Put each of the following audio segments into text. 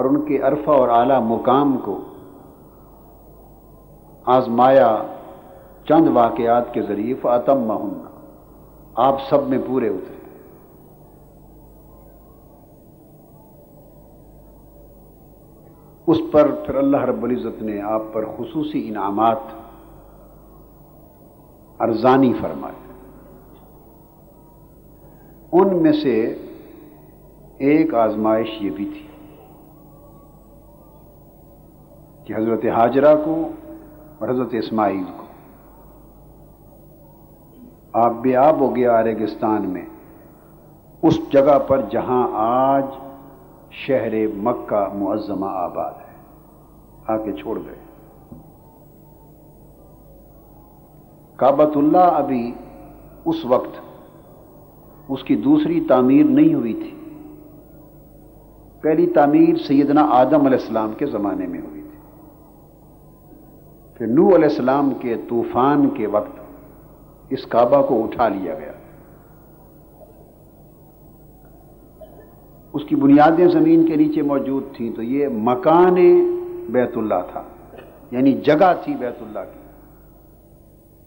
اور ان کے عرفہ اور اعلیٰ مقام کو آزمایا چند واقعات کے ذریعے، فَأَتَمَّهُنَّ، آپ سب میں پورے اترے۔ اس پر پھر اللہ رب العزت نے آپ پر خصوصی انعامات ارزانی فرمائے۔ ان میں سے ایک آزمائش یہ بھی تھی کہ حضرت ہاجرہ کو اور حضرت اسماعیل کو آپ بے آب ہو گیا ریگستان میں، اس جگہ پر جہاں آج شہر مکہ معظمہ آباد ہے، آ کے چھوڑ گئے۔ کعبۃ اللہ ابھی اس وقت اس کی دوسری تعمیر نہیں ہوئی تھی، پہلی تعمیر سیدنا آدم علیہ السلام کے زمانے میں ہوئی تھی، پھر نوح علیہ السلام کے طوفان کے وقت اس کعبہ کو اٹھا لیا گیا۔ اس کی بنیادیں زمین کے نیچے موجود تھیں، تو یہ مکان بیت اللہ تھا، یعنی جگہ تھی بیت اللہ کی۔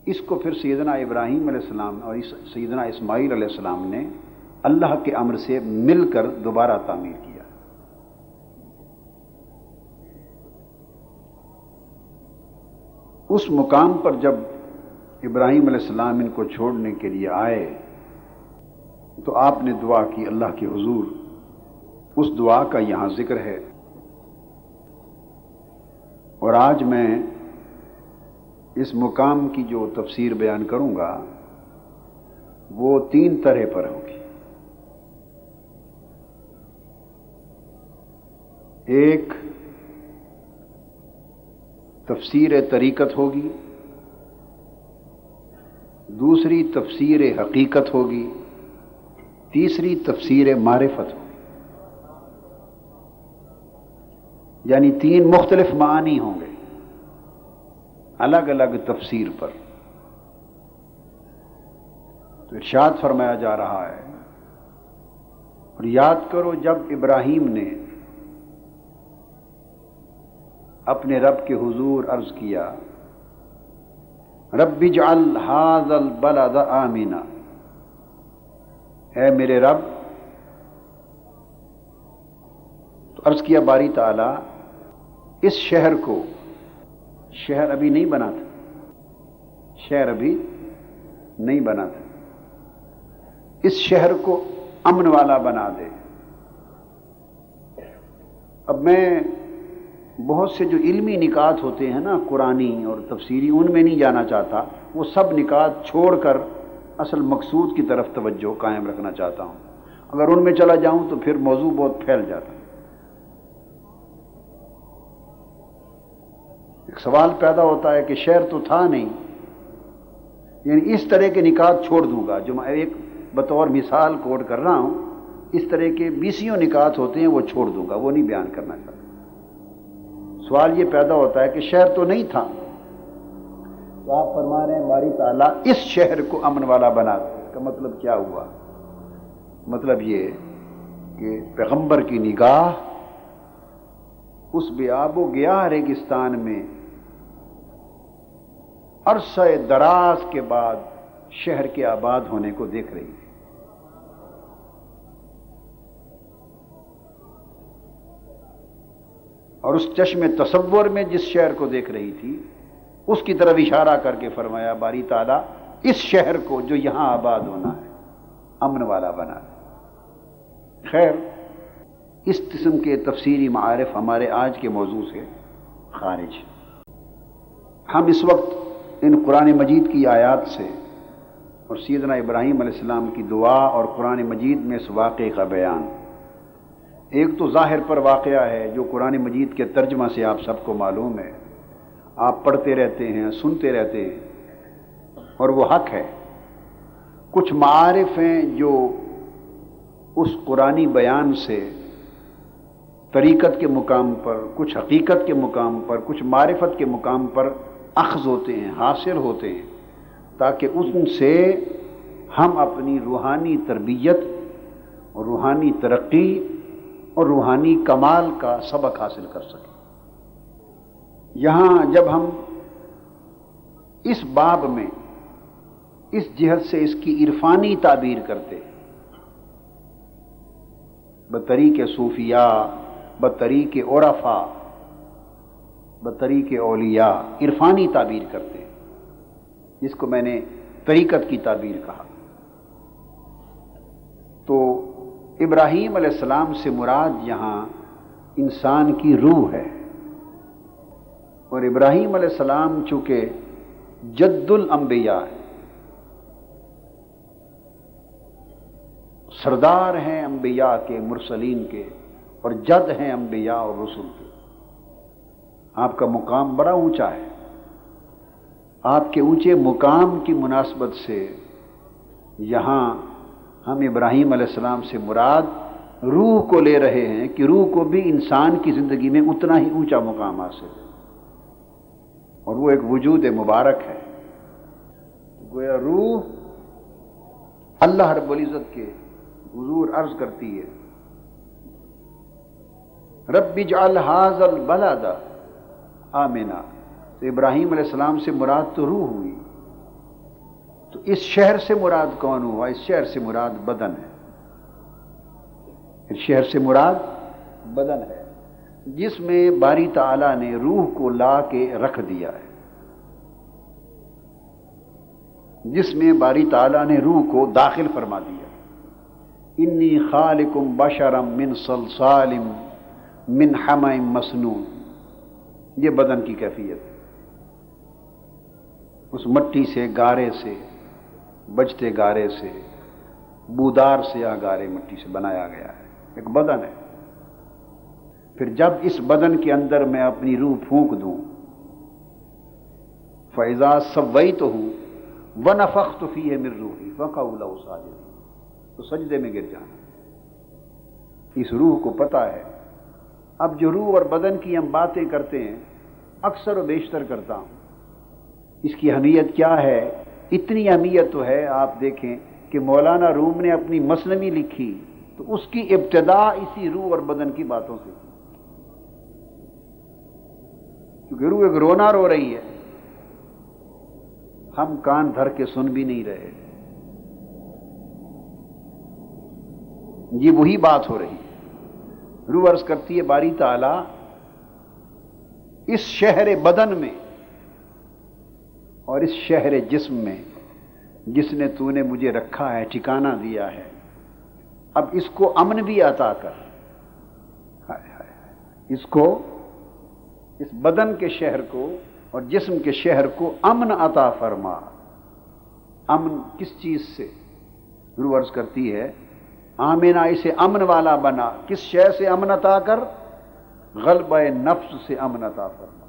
اس کو پھر سیدنا ابراہیم علیہ السلام اور سیدنا اسماعیل علیہ السلام نے اللہ کے امر سے مل کر دوبارہ تعمیر کیا۔ اس مقام پر جب ابراہیم علیہ السلام ان کو چھوڑنے کے لیے آئے تو آپ نے دعا کی اللہ کے حضور، اس دعا کا یہاں ذکر ہے، اور آج میں اس مقام کی جو تفسیر بیان کروں گا وہ تین طرح پر ہوگی۔ ایک تفسیر طریقت ہوگی، دوسری تفسیر حقیقت ہوگی، تیسری تفسیر معرفت ہوگی، یعنی تین مختلف معانی ہوں گے الگ الگ تفسیر پر۔ تو ارشاد فرمایا جا رہا ہے، اور یاد کرو جب ابراہیم نے اپنے رب کے حضور عرض کیا، رب اجعل ھذا البلد آمنا، اے میرے رب، تو عرض کیا باری تعالی اس شہر کو، شہر ابھی نہیں بنا تھا، شہر ابھی نہیں بنا تھا، اس شہر کو امن والا بنا دے۔ اب میں بہت سے جو علمی نکات ہوتے ہیں نا قرآنی اور تفسیری، ان میں نہیں جانا چاہتا، وہ سب نکات چھوڑ کر اصل مقصود کی طرف توجہ قائم رکھنا چاہتا ہوں۔ اگر ان میں چلا جاؤں تو پھر موضوع بہت پھیل جاتا ہے۔ ایک سوال پیدا ہوتا ہے کہ شہر تو تھا نہیں، یعنی اس طرح کے نکات چھوڑ دوں گا جو میں ایک بطور مثال کوٹ کر رہا ہوں، اس طرح کے بیسیوں نکات ہوتے ہیں وہ چھوڑ دوں گا، وہ نہیں بیان کرنا چاہتا۔ سوال یہ پیدا ہوتا ہے کہ شہر تو نہیں تھا، تو آپ فرما رہے ہیں باری تعالیٰ اس شہر کو امن والا بنا دے۔ اس کا مطلب کیا ہوا؟ مطلب یہ کہ پیغمبر کی نگاہ اس بے آب و گیاہ ریگستان میں عرصہ دراز کے بعد شہر کے آباد ہونے کو دیکھ رہی ہے۔ اور اس چشم تصور میں جس شہر کو دیکھ رہی تھی اس کی طرف اشارہ کر کے فرمایا باری تعالیٰ اس شہر کو جو یہاں آباد ہونا ہے امن والا بنا دے۔ خیر، اس قسم کے تفسیری معارف ہمارے آج کے موضوع سے خارج ہیں۔ ہم اس وقت ان قرآن مجید کی آیات سے اور سیدنا ابراہیم علیہ السلام کی دعا اور قرآن مجید میں اس واقعے کا بیان، ایک تو ظاہر پر واقعہ ہے جو قرآن مجید کے ترجمہ سے آپ سب کو معلوم ہے، آپ پڑھتے رہتے ہیں، سنتے رہتے ہیں، اور وہ حق ہے۔ کچھ معارف ہیں جو اس قرآنی بیان سے طریقت کے مقام پر، کچھ حقیقت کے مقام پر، کچھ معرفت کے مقام پر اخذ ہوتے ہیں، حاصل ہوتے ہیں، تاکہ ان سے ہم اپنی روحانی تربیت اور روحانی ترقی اور روحانی کمال کا سبق حاصل کر سکیں۔ یہاں جب ہم اس باب میں اس جہت سے اس کی عرفانی تعبیر کرتے بطریق صوفیاء، بطریق عرفاء، بطریق اولیاء، عرفانی تعبیر کرتے ہیں، جس کو میں نے طریقت کی تعبیر کہا، تو ابراہیم علیہ السلام سے مراد یہاں انسان کی روح ہے، اور ابراہیم علیہ السلام چونکہ جد الانبیاء ہے، سردار ہیں انبیاء کے، مرسلین کے، اور جد ہیں انبیاء اور رسل کے، آپ کا مقام بڑا اونچا ہے۔ آپ کے اونچے مقام کی مناسبت سے یہاں ہم ابراہیم علیہ السلام سے مراد روح کو لے رہے ہیں کہ روح کو بھی انسان کی زندگی میں اتنا ہی اونچا مقام حاصل ہے، اور وہ ایک وجود مبارک ہے۔ گویا روح اللہ رب العزت کے حضور عرض کرتی ہے، رب اجعل ھذا البلد آمنا، تو ابراہیم علیہ السلام سے مراد تو روح ہوئی، تو اس شہر سے مراد کون ہوا؟ اس شہر سے مراد بدن ہے، اس شہر سے مراد بدن ہے، جس میں باری تعالیٰ نے روح کو لا کے رکھ دیا ہے، جس میں باری تعالیٰ نے روح کو داخل فرما دیا۔ انی خالق بشرا من صلصال من حمأ مسنون، یہ بدن کی کیفیت ہے، اس مٹی سے، گارے سے، بجتے گارے سے، بودار سے گارے مٹی سے بنایا گیا ہے، ایک بدن ہے۔ پھر جب اس بدن کے اندر میں اپنی روح پھونک دوں، فَإِذَا سَوَّيْتُهُ وَنَفَخْتُ فِيهِ مِن رُوحِي فَقَعُوا لَهُ سَاجِدِينَ، تو سجدے میں گر جانا۔ اس روح کو پتہ ہے۔ اب جو روح اور بدن کی ہم باتیں کرتے ہیں، اکثر و بیشتر کرتا ہوں، اس کی اہمیت کیا ہے؟ اتنی اہمیت تو ہے، آپ دیکھیں کہ مولانا روم نے اپنی مثنوی لکھی تو اس کی ابتدا اسی روح اور بدن کی باتوں سے کی، کیونکہ روح ایک رونا رو رہی ہے، ہم کان دھر کے سن بھی نہیں رہے، یہ وہی بات ہو رہی ہے۔ روح عرض کرتی ہے باری تعالیٰ اس شہر بدن میں اور اس شہر جسم میں جس نے تو نے مجھے رکھا ہے، ٹھکانہ دیا ہے، اب اس کو امن بھی عطا کر، اس کو، اس بدن کے شہر کو اور جسم کے شہر کو امن عطا فرما۔ امن کس چیز سے؟ روح عرض کرتی ہے آمینہ، اسے امن والا بنا، کس شے سے امن عطا کر؟ غلبہ نفس سے امن عطا فرما۔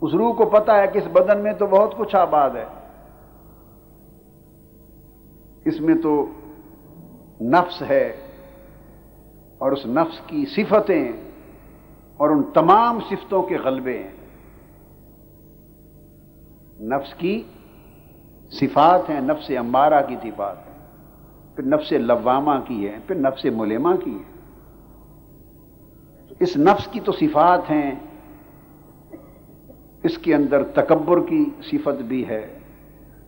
اس روح کو پتہ ہے کہ اس بدن میں تو بہت کچھ آباد ہے، اس میں تو نفس ہے اور اس نفس کی صفتیں اور ان تمام صفتوں کے غلبے ہیں۔ نفس کی صفات ہیں، نفس امارہ کی صفات ہیں، پھر نفس لوامہ کی ہے، پھر نفس ملمہ کی ہے۔ اس نفس کی تو صفات ہیں، اس کے اندر تکبر کی صفت بھی ہے،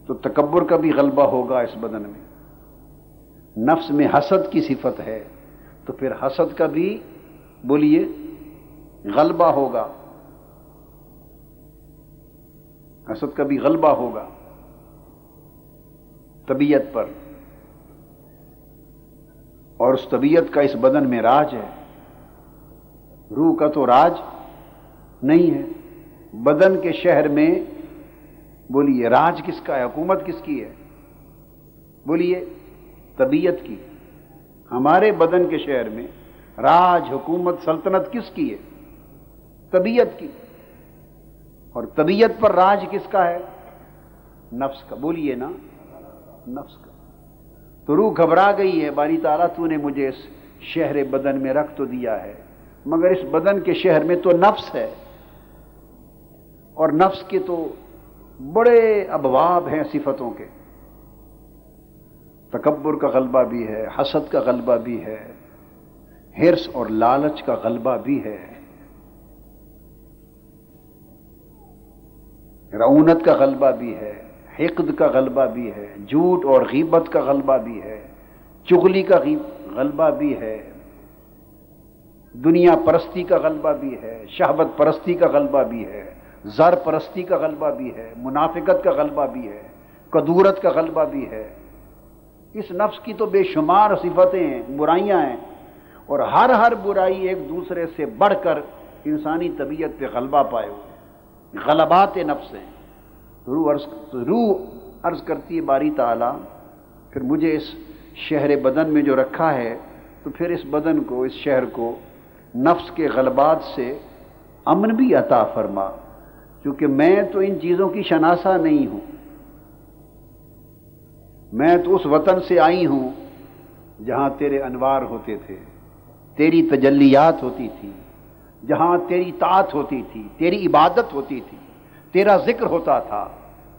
تو تکبر کا بھی غلبہ ہوگا اس بدن میں۔ نفس میں حسد کی صفت ہے تو پھر حسد کا بھی بولیے غلبہ ہوگا، حسد کا بھی غلبہ ہوگا طبیعت پر، اور اس طبیعت کا اس بدن میں راج ہے۔ روح کا تو راج نہیں ہے، بدن کے شہر میں بولیے راج کس کا ہے، حکومت کس کی ہے؟ بولیے طبیعت کی۔ ہمارے بدن کے شہر میں راج، حکومت، سلطنت کس کی ہے؟ طبیعت کی۔ اور طبیعت پر راج کس کا ہے؟ نفس کا، بولیے نا، نفس کا۔ تو روح گھبرا گئی ہے، باری تعالیٰ تو نے مجھے اس شہر بدن میں رکھ تو دیا ہے، مگر اس بدن کے شہر میں تو نفس ہے، اور نفس کے تو بڑے ابواب ہیں صفتوں کے، تکبر کا غلبہ بھی ہے، حسد کا غلبہ بھی ہے، حرص اور لالچ کا غلبہ بھی ہے، رعونت کا غلبہ بھی ہے، حقد کا غلبہ بھی ہے، جھوٹ اور غیبت کا غلبہ بھی ہے، چغلی کا غلبہ بھی ہے، دنیا پرستی کا غلبہ بھی ہے، شہوت پرستی کا غلبہ بھی ہے، زر پرستی کا غلبہ بھی ہے، منافقت کا غلبہ بھی ہے، کدورت کا غلبہ بھی ہے۔ اس نفس کی تو بے شمار صفتیں ہیں، برائیاں ہیں، اور ہر برائی ایک دوسرے سے بڑھ کر انسانی طبیعت پہ غلبہ پائے ہوئے، غلبات نفس ہیں۔ روح عرض کرتی ہے باری تعالیٰ پھر مجھے اس شہر بدن میں جو رکھا ہے، تو پھر اس بدن کو، اس شہر کو نفس کے غلبات سے امن بھی عطا فرما، کیونکہ میں تو ان چیزوں کی شناسہ نہیں ہوں، میں تو اس وطن سے آئی ہوں جہاں تیرے انوار ہوتے تھے، تیری تجلیات ہوتی تھی، جہاں تیری طاعت ہوتی تھی، تیری عبادت ہوتی تھی، تیرا ذکر ہوتا تھا،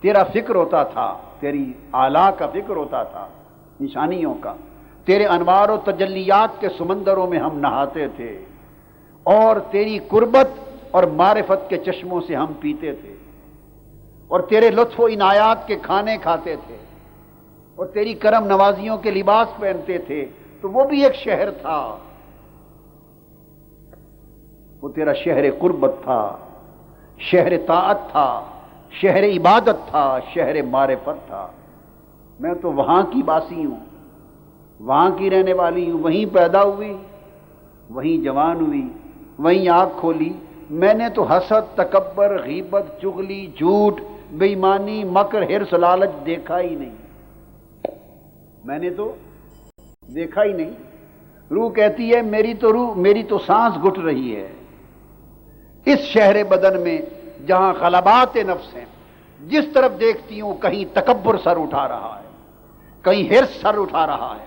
تیرا فکر ہوتا تھا، تیری اعلیٰ کا فکر ہوتا تھا، نشانیوں کا، تیرے انوار و تجلیات کے سمندروں میں ہم نہاتے تھے، اور تیری قربت اور معرفت کے چشموں سے ہم پیتے تھے، اور تیرے لطف و عنایات کے کھانے کھاتے تھے، اور تیری کرم نوازیوں کے لباس پہنتے تھے۔ تو وہ بھی ایک شہر تھا، وہ تیرا شہر قربت تھا، شہر طاعت تھا، شہر عبادت تھا، شہر معرفت تھا۔ میں تو وہاں کی باسی ہوں، وہاں کی رہنے والی ہوں، وہیں پیدا ہوئی، وہیں جوان ہوئی، وہیں آنکھ کھولی۔ میں نے تو حسد، تکبر، غیبت، چغلی، جھوٹ، بے ایمانی، مکر، حرص، لالچ دیکھا ہی نہیں، میں نے تو دیکھا ہی نہیں۔ روح کہتی ہے میری تو سانس گھٹ رہی ہے اس شہر بدن میں جہاں غلبات نفس ہیں۔ جس طرف دیکھتی ہوں کہیں تکبر سر اٹھا رہا ہے، کہیں حرص سر اٹھا رہا ہے،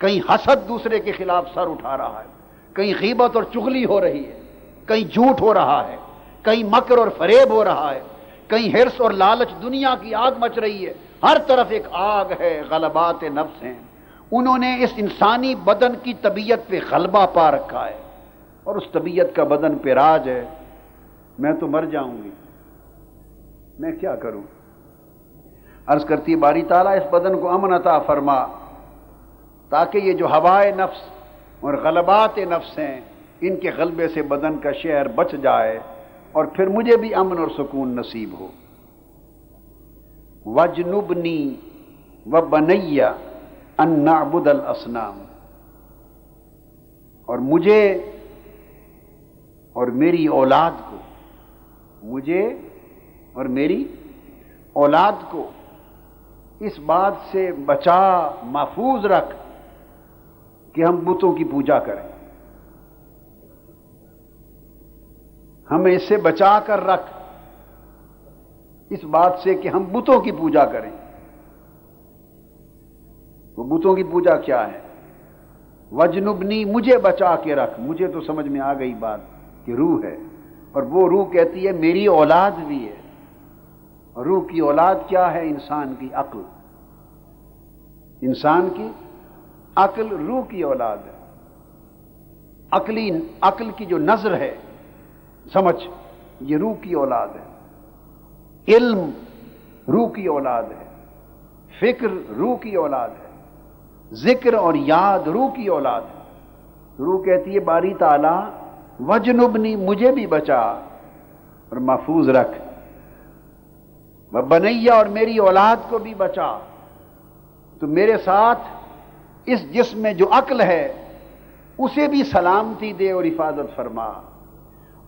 کہیں حسد دوسرے کے خلاف سر اٹھا رہا ہے، کہیں غیبت اور چغلی ہو رہی ہے، کہیں جھوٹ ہو رہا ہے، کہیں مکر اور فریب ہو رہا ہے، کہیں حرص اور لالچ، دنیا کی آگ مچ رہی ہے۔ ہر طرف ایک آگ ہے، غلبات نفس ہیں۔ انہوں نے اس انسانی بدن کی طبیعت پہ غلبہ پا رکھا ہے، اور اس طبیعت کا بدن پہ راج ہے۔ میں تو مر جاؤں گی، میں کیا کروں؟ عرض کرتی باری تعالیٰ اس بدن کو امن عطا فرما، تاکہ یہ جو ہوائے نفس اور غلبات نفس ہیں ان کے غلبے سے بدن کا شہر بچ جائے، اور پھر مجھے بھی امن اور سکون نصیب ہو۔ وَجْنُبْنِي وَبَنَيَّ أَن نَعْبُدَ الْأَصْنَامَ، اور مجھے اور میری اولاد کو، مجھے اور میری اولاد کو اس بات سے بچا، محفوظ رکھ کہ ہم بتوں کی پوجا کریں، ہمیں اس سے بچا کر رکھ، اس بات سے کہ ہم بتوں کی پوجا کریں۔ وہ بتوں کی پوجا کیا ہے؟ وجنبنی، مجھے بچا کے رکھ۔ مجھے تو سمجھ میں آ گئی بات کہ روح ہے، اور وہ روح کہتی ہے میری اولاد بھی ہے۔ اور روح کی اولاد کیا ہے؟ انسان کی عقل، انسان کی عقل روح کی اولاد ہے۔ عقل کی جو نظر ہے، سمجھ، یہ روح کی اولاد ہے۔ علم روح کی اولاد ہے، فکر روح کی اولاد ہے، ذکر اور یاد روح کی اولاد ہے۔ روح کہتی ہے باری تعالیٰ وجنبنی، مجھے بھی بچا اور محفوظ رکھ، وبنیہ، اور میری اولاد کو بھی بچا۔ تو میرے ساتھ اس جسم میں جو عقل ہے اسے بھی سلامتی دے اور حفاظت فرما،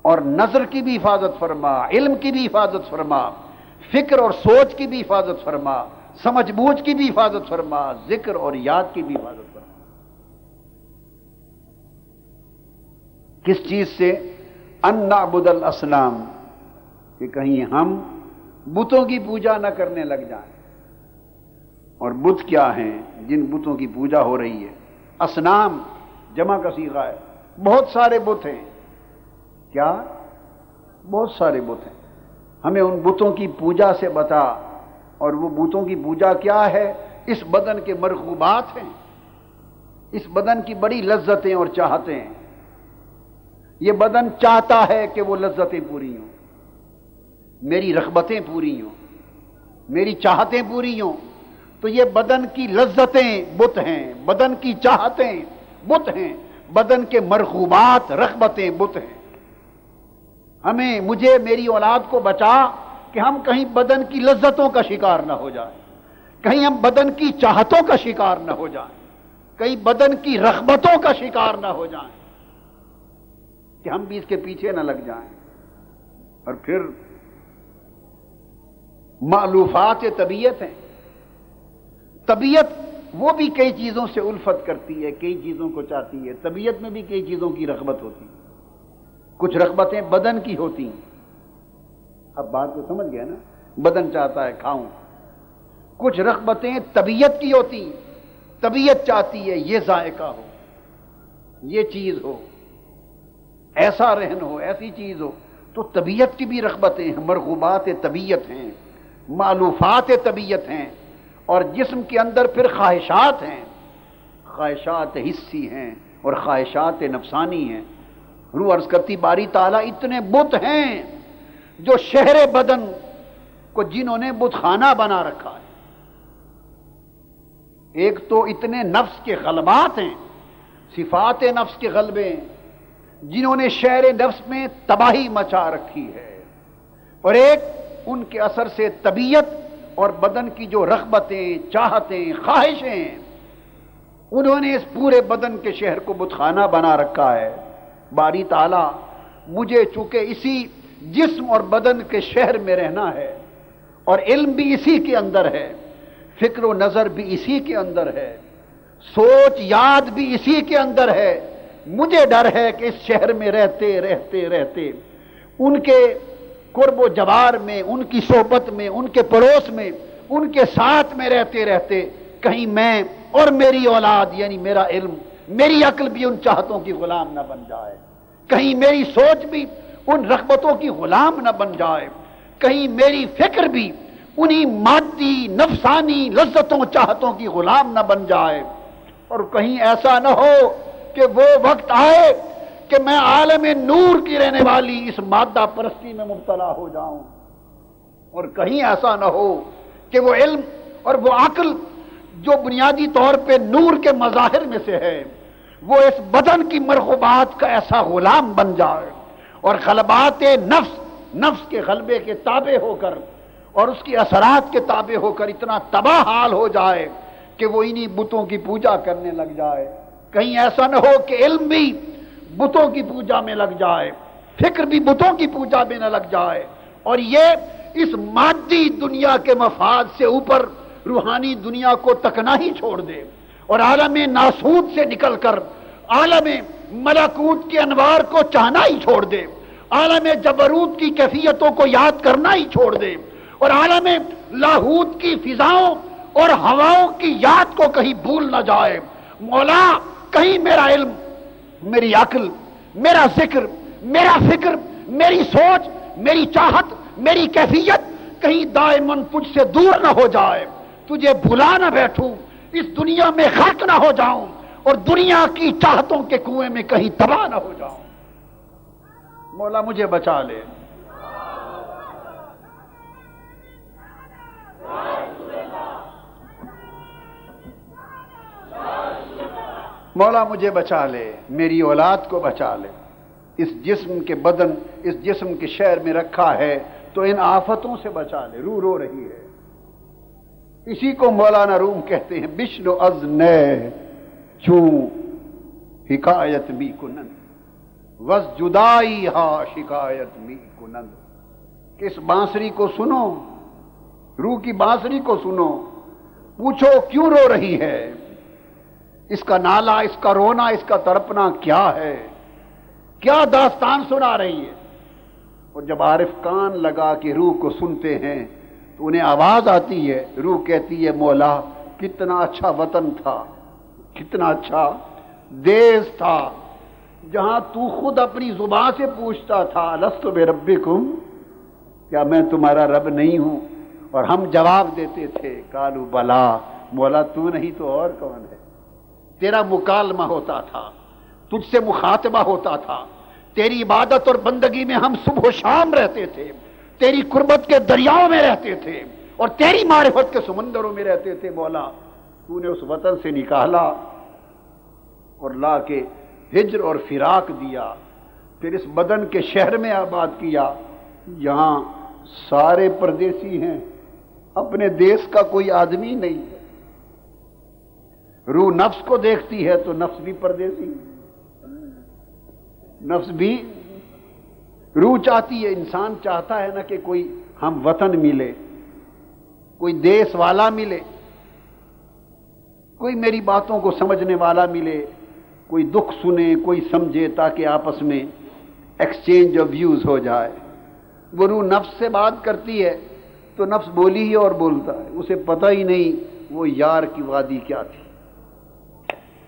اور نظر کی بھی حفاظت فرما، علم کی بھی حفاظت فرما، فکر اور سوچ کی بھی حفاظت فرما، سمجھ بوجھ کی بھی حفاظت فرما، ذکر اور یاد کی بھی حفاظت فرما۔ کس چیز سے؟ ان نعبد الاصنام، کہ کہیں ہم بتوں کی پوجا نہ کرنے لگ جائیں۔ اور بت کیا ہیں؟ جن بتوں کی پوجا ہو رہی ہے، اصنام جمع کا صیغہ ہے، بہت سارے بت ہیں۔ کیا؟ بہت سارے بت ہیں۔ ہمیں ان بتوں کی پوجا سے بتا۔ اور وہ بتوں کی پوجا کیا ہے؟ اس بدن کے مرغوبات ہیں، اس بدن کی بڑی لذتیں اور چاہتیں ہیں۔ یہ بدن چاہتا ہے کہ وہ لذتیں پوری ہوں، میری رغبتیں پوری ہوں، میری چاہتیں پوری ہوں۔ تو یہ بدن کی لذتیں بت ہیں، بدن کی چاہتیں بت ہیں، بدن کے مرغوبات رغبتیں بت ہیں۔ ہمیں، مجھے، میری اولاد کو بچا کہ ہم کہیں بدن کی لذتوں کا شکار نہ ہو جائیں، کہیں ہم بدن کی چاہتوں کا شکار نہ ہو جائیں، کہیں بدن کی رغبتوں کا شکار نہ ہو جائیں، کہ ہم بھی اس کے پیچھے نہ لگ جائیں۔ اور پھر مألوفات طبیعت ہیں۔ طبیعت وہ بھی کئی چیزوں سے الفت کرتی ہے، کئی چیزوں کو چاہتی ہے، طبیعت میں بھی کئی چیزوں کی رغبت ہوتی ہے۔ کچھ رغبتیں بدن کی ہوتی ہیں، اب بات کو سمجھ گیا نا، بدن چاہتا ہے کھاؤں۔ کچھ رغبتیں طبیعت کی ہوتی ہیں، طبیعت چاہتی ہے یہ ذائقہ ہو، یہ چیز ہو، ایسا رہن ہو، ایسی چیز ہو۔ تو طبیعت کی بھی رغبتیں ہیں، مرغوبات طبیعت ہیں، مألوفات طبیعت ہیں۔ اور جسم کے اندر پھر خواہشات ہیں، خواہشات حسی ہیں اور خواہشات نفسانی ہیں۔ روح عرض کرتی باری تعالیٰ اتنے بت ہیں جو شہر بدن کو جنہوں نے بت خانہ بنا رکھا ہے۔ ایک تو اتنے نفس کے غلبات ہیں، صفات نفس کے غلبے ہیں، جنہوں نے شہر نفس میں تباہی مچا رکھی ہے، اور ایک ان کے اثر سے طبیعت اور بدن کی جو رغبتیں، چاہتیں، خواہشیں، انہوں نے اس پورے بدن کے شہر کو بت خانہ بنا رکھا ہے۔ باری تعالیٰ مجھے چونکہ اسی جسم اور بدن کے شہر میں رہنا ہے، اور علم بھی اسی کے اندر ہے، فکر و نظر بھی اسی کے اندر ہے، سوچ یاد بھی اسی کے اندر ہے، مجھے ڈر ہے کہ اس شہر میں رہتے رہتے رہتے ان کے قرب و جوار میں، ان کی صحبت میں، ان کے پڑوس میں، ان کے ساتھ میں رہتے رہتے کہیں میں اور میری اولاد یعنی میرا علم، میری عقل بھی ان چاہتوں کی غلام نہ بن جائے، کہیں میری سوچ بھی ان رغبتوں کی غلام نہ بن جائے، کہیں میری فکر بھی انہی مادی نفسانی لذتوں چاہتوں کی غلام نہ بن جائے، اور کہیں ایسا نہ ہو کہ وہ وقت آئے کہ میں عالم نور کی رہنے والی اس مادہ پرستی میں مبتلا ہو جاؤں، اور کہیں ایسا نہ ہو کہ وہ علم اور وہ عقل جو بنیادی طور پہ نور کے مظاہر میں سے ہے، وہ اس بدن کی مرغوبات کا ایسا غلام بن جائے، اور غلبات نفس کے غلبے کے تابع ہو کر اور اس کی اثرات کے تابع ہو کر اتنا تباہ حال ہو جائے کہ وہ انہی بتوں کی پوجا کرنے لگ جائے۔ کہیں ایسا نہ ہو کہ علم بھی بتوں کی پوجا میں لگ جائے، فکر بھی بتوں کی پوجا میں نہ لگ جائے، اور یہ اس مادی دنیا کے مفاد سے اوپر روحانی دنیا کو تکنا ہی چھوڑ دے، اور عالم ناسوت سے نکل کر عالم ملکوت کے انوار کو چاہنا ہی چھوڑ دے، عالم جبروت کی کیفیتوں کو یاد کرنا ہی چھوڑ دے، اور عالم لاہوت کی فضاؤں اور ہواؤں کی یاد کو کہیں بھول نہ جائے۔ مولا کہیں میرا علم، میری عقل، میرا ذکر، میرا فکر، میری سوچ، میری چاہت، میری کیفیت کہیں دائماً تجھ سے دور نہ ہو جائے، تجھے بھلا نہ بیٹھوں، اس دنیا میں غرق نہ ہو جاؤں، اور دنیا کی چاہتوں کے کنویں میں کہیں تباہ نہ ہو جاؤں۔ مولا مجھے بچا لے۔ مولا مجھے بچا لے، میری اولاد کو بچا لے، اس جسم کے بدن، اس جسم کے شہر میں رکھا ہے تو ان آفتوں سے بچا لے۔ روح رو رہی ہے، اسی کو مولانا روم کہتے ہیں بشن از نے چوں حکایت می کنند وز جدائی ہا شکایت می کنند، کہ اس بانسری کو سنو، روح کی بانسری کو سنو، پوچھو کیوں رو رہی ہے، اس کا نالا، اس کا رونا، اس کا تڑپنا کیا ہے، کیا داستان سنا رہی ہے۔ اور جب عارف کان لگا کے روح کو سنتے ہیں تو انہیں آواز آتی ہے، روح کہتی ہے مولا کتنا اچھا وطن تھا، کتنا اچھا دیس تھا، جہاں تو خود اپنی زبان سے پوچھتا تھا لست بربکم، کیا میں تمہارا رب نہیں ہوں، اور ہم جواب دیتے تھے قالوا بلا مولا تو نہیں تو اور کون ہے؟ تیرا مکالمہ ہوتا تھا، تجھ سے مخاطبہ ہوتا تھا، تیری عبادت اور بندگی میں ہم صبح و شام رہتے تھے، تیری قربت کے دریاؤں میں رہتے تھے اور تیری معرفت کے سمندروں میں رہتے تھے۔ مولا تو نے اس وطن سے نکالا اور لا کے ہجر اور فراق دیا، پھر اس بدن کے شہر میں آباد کیا، یہاں سارے پردیسی ہیں، اپنے دیس کا کوئی آدمی نہیں ہے۔ روح نفس کو دیکھتی ہے تو نفس بھی پردیسی، نفس بھی روح چاہتی ہے، انسان چاہتا ہے نا کہ کوئی ہم وطن ملے، کوئی دیس والا ملے، کوئی میری باتوں کو سمجھنے والا ملے، کوئی دکھ سنے، کوئی سمجھے، تاکہ آپس میں ایکسچینج آف ویوز ہو جائے۔ وہ روح نفس سے بات کرتی ہے تو نفس بولی ہی اور بولتا ہے، اسے پتہ ہی نہیں وہ یار کی وادی کیا تھی،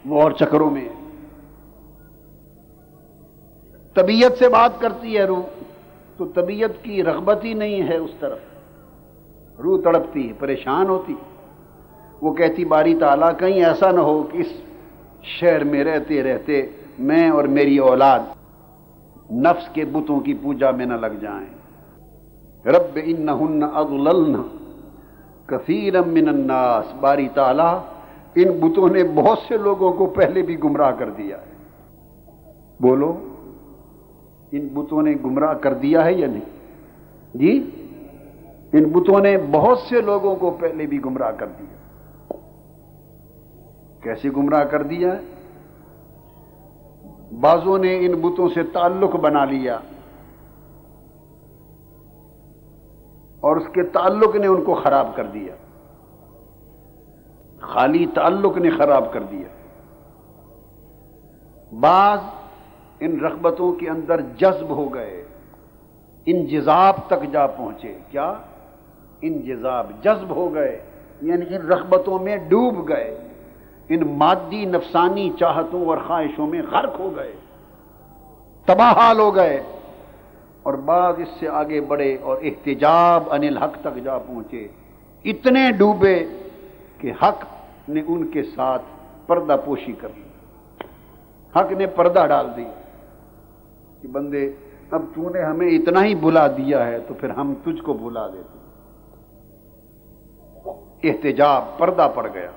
وہ اور چکروں میں ہے۔ طبیعت سے بات کرتی ہے روح تو طبیعت کی رغبت ہی نہیں ہے اس طرف، روح تڑپتی ہے، پریشان ہوتی، وہ کہتی باری تعالیٰ کہیں ایسا نہ ہو کہ اس شہر میں رہتے رہتے میں اور میری اولاد نفس کے بتوں کی پوجا میں نہ لگ جائیں۔ رب انہن اضللن کثیرا من الناس، باری تعالیٰ ان بتوں نے بہت سے لوگوں کو پہلے بھی گمراہ کر دیا ہے۔ بولو، ان بتوں نے گمراہ کر دیا ہے یا نہیں؟ جی، ان بتوں نے بہت سے لوگوں کو پہلے بھی گمراہ کر دیا۔ کیسے گمراہ کر دیا ہے؟ بعضوں نے ان بتوں سے تعلق بنا لیا اور اس کے تعلق نے ان کو خراب کر دیا، خالی تعلق نے خراب کر دیا۔ بعض ان رغبتوں کے اندر جذب ہو گئے، انجذاب تک جا پہنچے۔ کیا؟ انجذاب، جذب ہو گئے، یعنی ان رغبتوں میں ڈوب گئے، ان مادی نفسانی چاہتوں اور خواہشوں میں غرق ہو گئے، تباہ حال ہو گئے۔ اور بعض اس سے آگے بڑھے اور احتجاب عن الحق تک جا پہنچے، اتنے ڈوبے کہ حق نے ان کے ساتھ پردہ پوشی کر لی، حق نے پردہ ڈال دی کہ بندے اب تو نے ہمیں اتنا ہی بلا دیا ہے تو پھر ہم تجھ کو بلا دیتے۔ احتجاب، پردہ پڑ گیا۔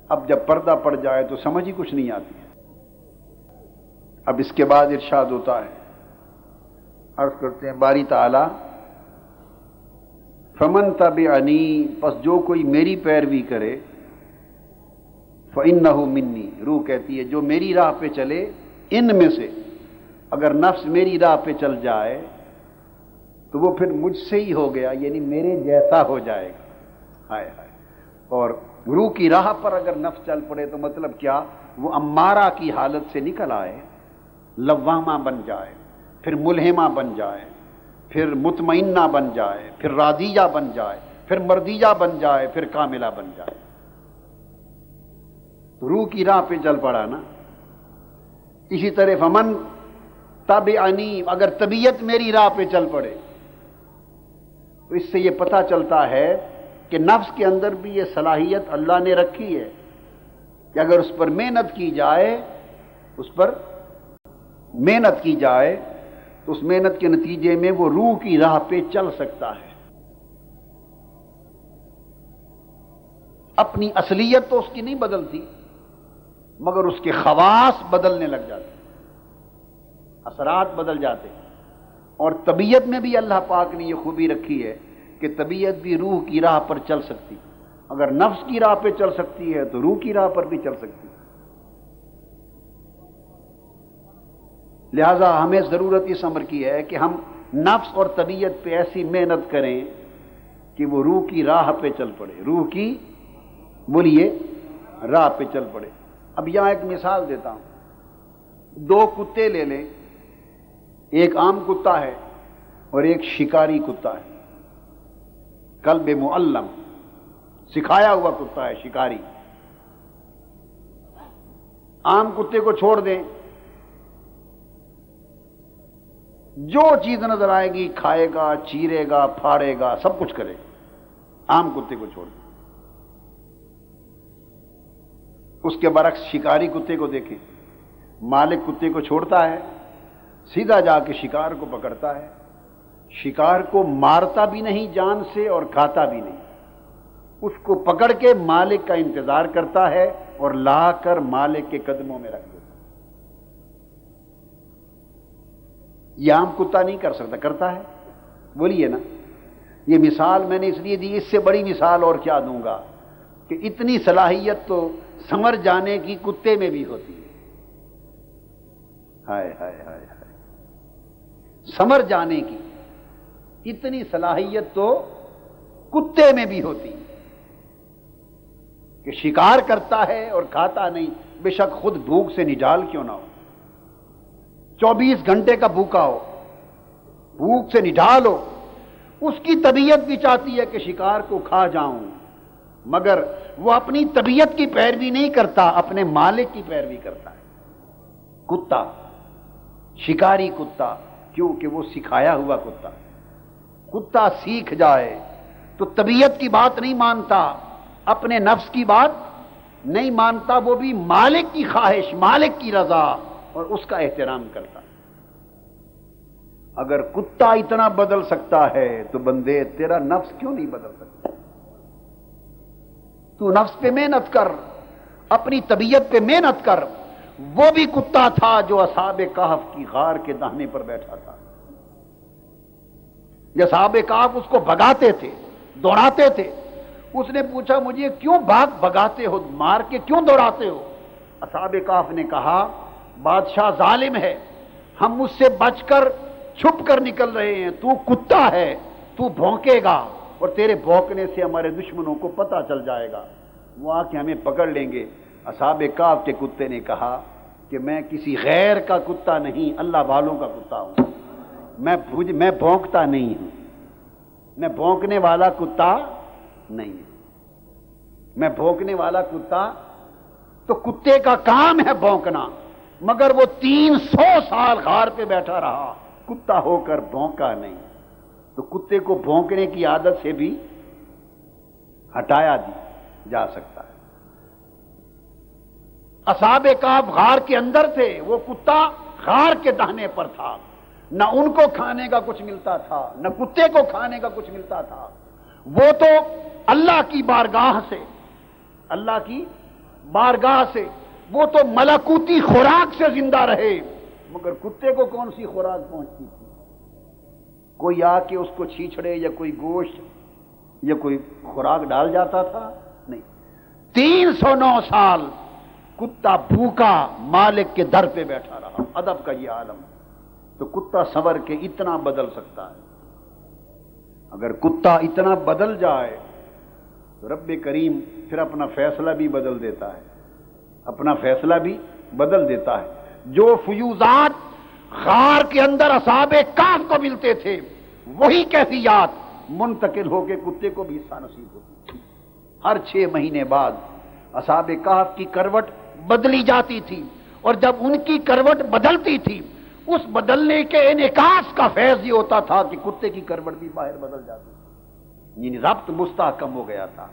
اب جب پردہ پڑ جائے تو سمجھ ہی کچھ نہیں آتی ہے۔ اب اس کے بعد ارشاد ہوتا ہے، عرض کرتے ہیں باری تعالی فمن تبعنی، پس جو کوئی میری پیروی کرے، فإنہ منی، روح کہتی ہے جو میری راہ پہ چلے، ان میں سے اگر نفس میری راہ پہ چل جائے تو وہ پھر مجھ سے ہی ہو گیا، یعنی میرے جیسا ہو جائے گا۔ ہائے ہائے۔ اور روح کی راہ پر اگر نفس چل پڑے تو مطلب کیا؟ وہ امارہ کی حالت سے نکل آئے، لوامہ بن جائے، پھر ملہمہ بن جائے، پھر مطمئنہ بن جائے، پھر راضیہ بن جائے، پھر مرضیہ بن جائے، پھر کاملہ بن جائے۔ روح کی راہ پہ چل پڑا نا۔ اسی طرح فمن تبعنی، اگر طبیعت میری راہ پہ چل پڑے تو اس سے یہ پتہ چلتا ہے کہ نفس کے اندر بھی یہ صلاحیت اللہ نے رکھی ہے کہ اگر اس پر محنت کی جائے، اس پر محنت کی جائے تو اس محنت کے نتیجے میں وہ روح کی راہ پہ چل سکتا ہے۔ اپنی اصلیت تو اس کی نہیں بدلتی، مگر اس کے خواص بدلنے لگ جاتے، اثرات بدل جاتے۔ اور طبیعت میں بھی اللہ پاک نے یہ خوبی رکھی ہے کہ طبیعت بھی روح کی راہ پر چل سکتی، اگر نفس کی راہ پہ چل سکتی ہے تو روح کی راہ پر بھی چل سکتی ہے۔ لہذا ہمیں ضرورت اس امر کی ہے کہ ہم نفس اور طبیعت پہ ایسی محنت کریں کہ وہ روح کی راہ پہ چل پڑے، روح کی بولیے راہ پہ چل پڑے۔ اب یہاں ایک مثال دیتا ہوں، دو کتے لے لیں، ایک عام کتا ہے اور ایک شکاری کتا ہے، کلب معلم، سکھایا ہوا کتا ہے، شکاری۔ عام کتے کو چھوڑ دیں، جو چیز نظر آئے گی کھائے گا، چیرے گا، پھاڑے گا، سب کچھ کرے گا، عام کتے کو چھوڑ دیں۔ اس کے برعکس شکاری کتے کو دیکھیں، مالک کتے کو چھوڑتا ہے، سیدھا جا کے شکار کو پکڑتا ہے، شکار کو مارتا بھی نہیں جان سے اور کھاتا بھی نہیں، اس کو پکڑ کے مالک کا انتظار کرتا ہے اور لا کر مالک کے قدموں میں رکھ دیتا ہے۔ یہ عام کتا نہیں کر سکتا، کرتا ہے؟ بولیے نا۔ یہ مثال میں نے اس لیے دی، اس سے بڑی مثال اور کیا دوں گا کہ اتنی صلاحیت تو سمر جانے کی کتے میں بھی ہوتی ہے۔ ہائے ہائے ہائے ہائے، سمر جانے کی اتنی صلاحیت تو کتے میں بھی ہوتی ہے کہ شکار کرتا ہے اور کھاتا نہیں، بے شک خود بھوک سے نڈال کیوں نہ ہو، 24 گھنٹے کا بھوکا ہو، بھوک سے نڈال ہو، اس کی طبیعت بھی چاہتی ہے کہ شکار کو کھا جاؤں، مگر وہ اپنی طبیعت کی پیروی نہیں کرتا، اپنے مالک کی پیروی کرتا ہے۔ کتا، شکاری کتا، کیونکہ وہ سکھایا ہوا کتا، کتا سیکھ جائے تو طبیعت کی بات نہیں مانتا، اپنے نفس کی بات نہیں مانتا، وہ بھی مالک کی خواہش، مالک کی رضا اور اس کا احترام کرتا۔ اگر کتا اتنا بدل سکتا ہے تو بندے تیرا نفس کیوں نہیں بدل سکتا؟ تو نفس پہ محنت کر، اپنی طبیعت پہ محنت کر۔ وہ بھی کتا تھا جو اصحاب کہف کی غار کے دہنے پر بیٹھا تھا، یہ اصحاب کہف اس کو بھگاتے تھے، دوڑاتے تھے۔ اس نے پوچھا مجھے کیوں بھگاتے ہو، مار کے کیوں دوڑاتے ہو؟ اصحاب کہف نے کہا بادشاہ ظالم ہے، ہم مجھ سے بچ کر چھپ کر نکل رہے ہیں، تو کتا ہے، تو بھونکے گا اور تیرے بھونکنے سے ہمارے دشمنوں کو پتہ چل جائے گا، وہ آ کے ہمیں پکڑ لیں گے۔ اصحاب کہف کے کتے نے کہا کہ میں کسی غیر کا کتا نہیں، اللہ والوں کا کتا ہوں، میں بھونکتا نہیں ہوں، میں بھونکنے والا کتا نہیں ہوں، میں بھونکنے والا کتا۔ تو کتے کا کام ہے بھونکنا، مگر وہ 300 سال غار پہ بیٹھا رہا، کتا ہو کر بھونکا نہیں۔ تو کتے کو بھونکنے کی عادت سے بھی ہٹایا جا سکتا ہے۔ اصحاب کہف غار کے اندر تھے، وہ کتا غار کے دہنے پر تھا، نہ ان کو کھانے کا کچھ ملتا تھا، نہ کتے کو کھانے کا کچھ ملتا تھا۔ وہ تو اللہ کی بارگاہ سے، اللہ کی بارگاہ سے وہ تو ملکوتی خوراک سے زندہ رہے، مگر کتے کو کون سی خوراک پہنچتی تھی؟ کوئی آ کے اس کو چھیچڑے یا کوئی گوشت یا کوئی خوراک ڈال جاتا تھا؟ نہیں۔ 309 سال کتا بھوکا مالک کے در پہ بیٹھا رہا، ادب کا یہ عالم۔ تو کتا سنور کے اتنا بدل سکتا ہے۔ اگر کتا اتنا بدل جائے تو رب کریم پھر اپنا فیصلہ بھی بدل دیتا ہے، اپنا فیصلہ بھی بدل دیتا ہے۔ جو فیوزات غار کے اندر اصحاب کہف کو ملتے تھے، وہی کیفیات منتقل ہو کے کتے کو بھی حصہ نصیب ہوتی تھی۔ ہر 6 مہینے بعد اصحاب کہف کی کروٹ بدلی جاتی تھی، اور جب ان کی کروٹ بدلتی تھی، اس بدلنے کے انعکاس کا فیض یہ ہوتا تھا کہ کتے کی کروٹ بھی باہر بدل جاتی تھی، یعنی ربط مستحکم ہو گیا تھا۔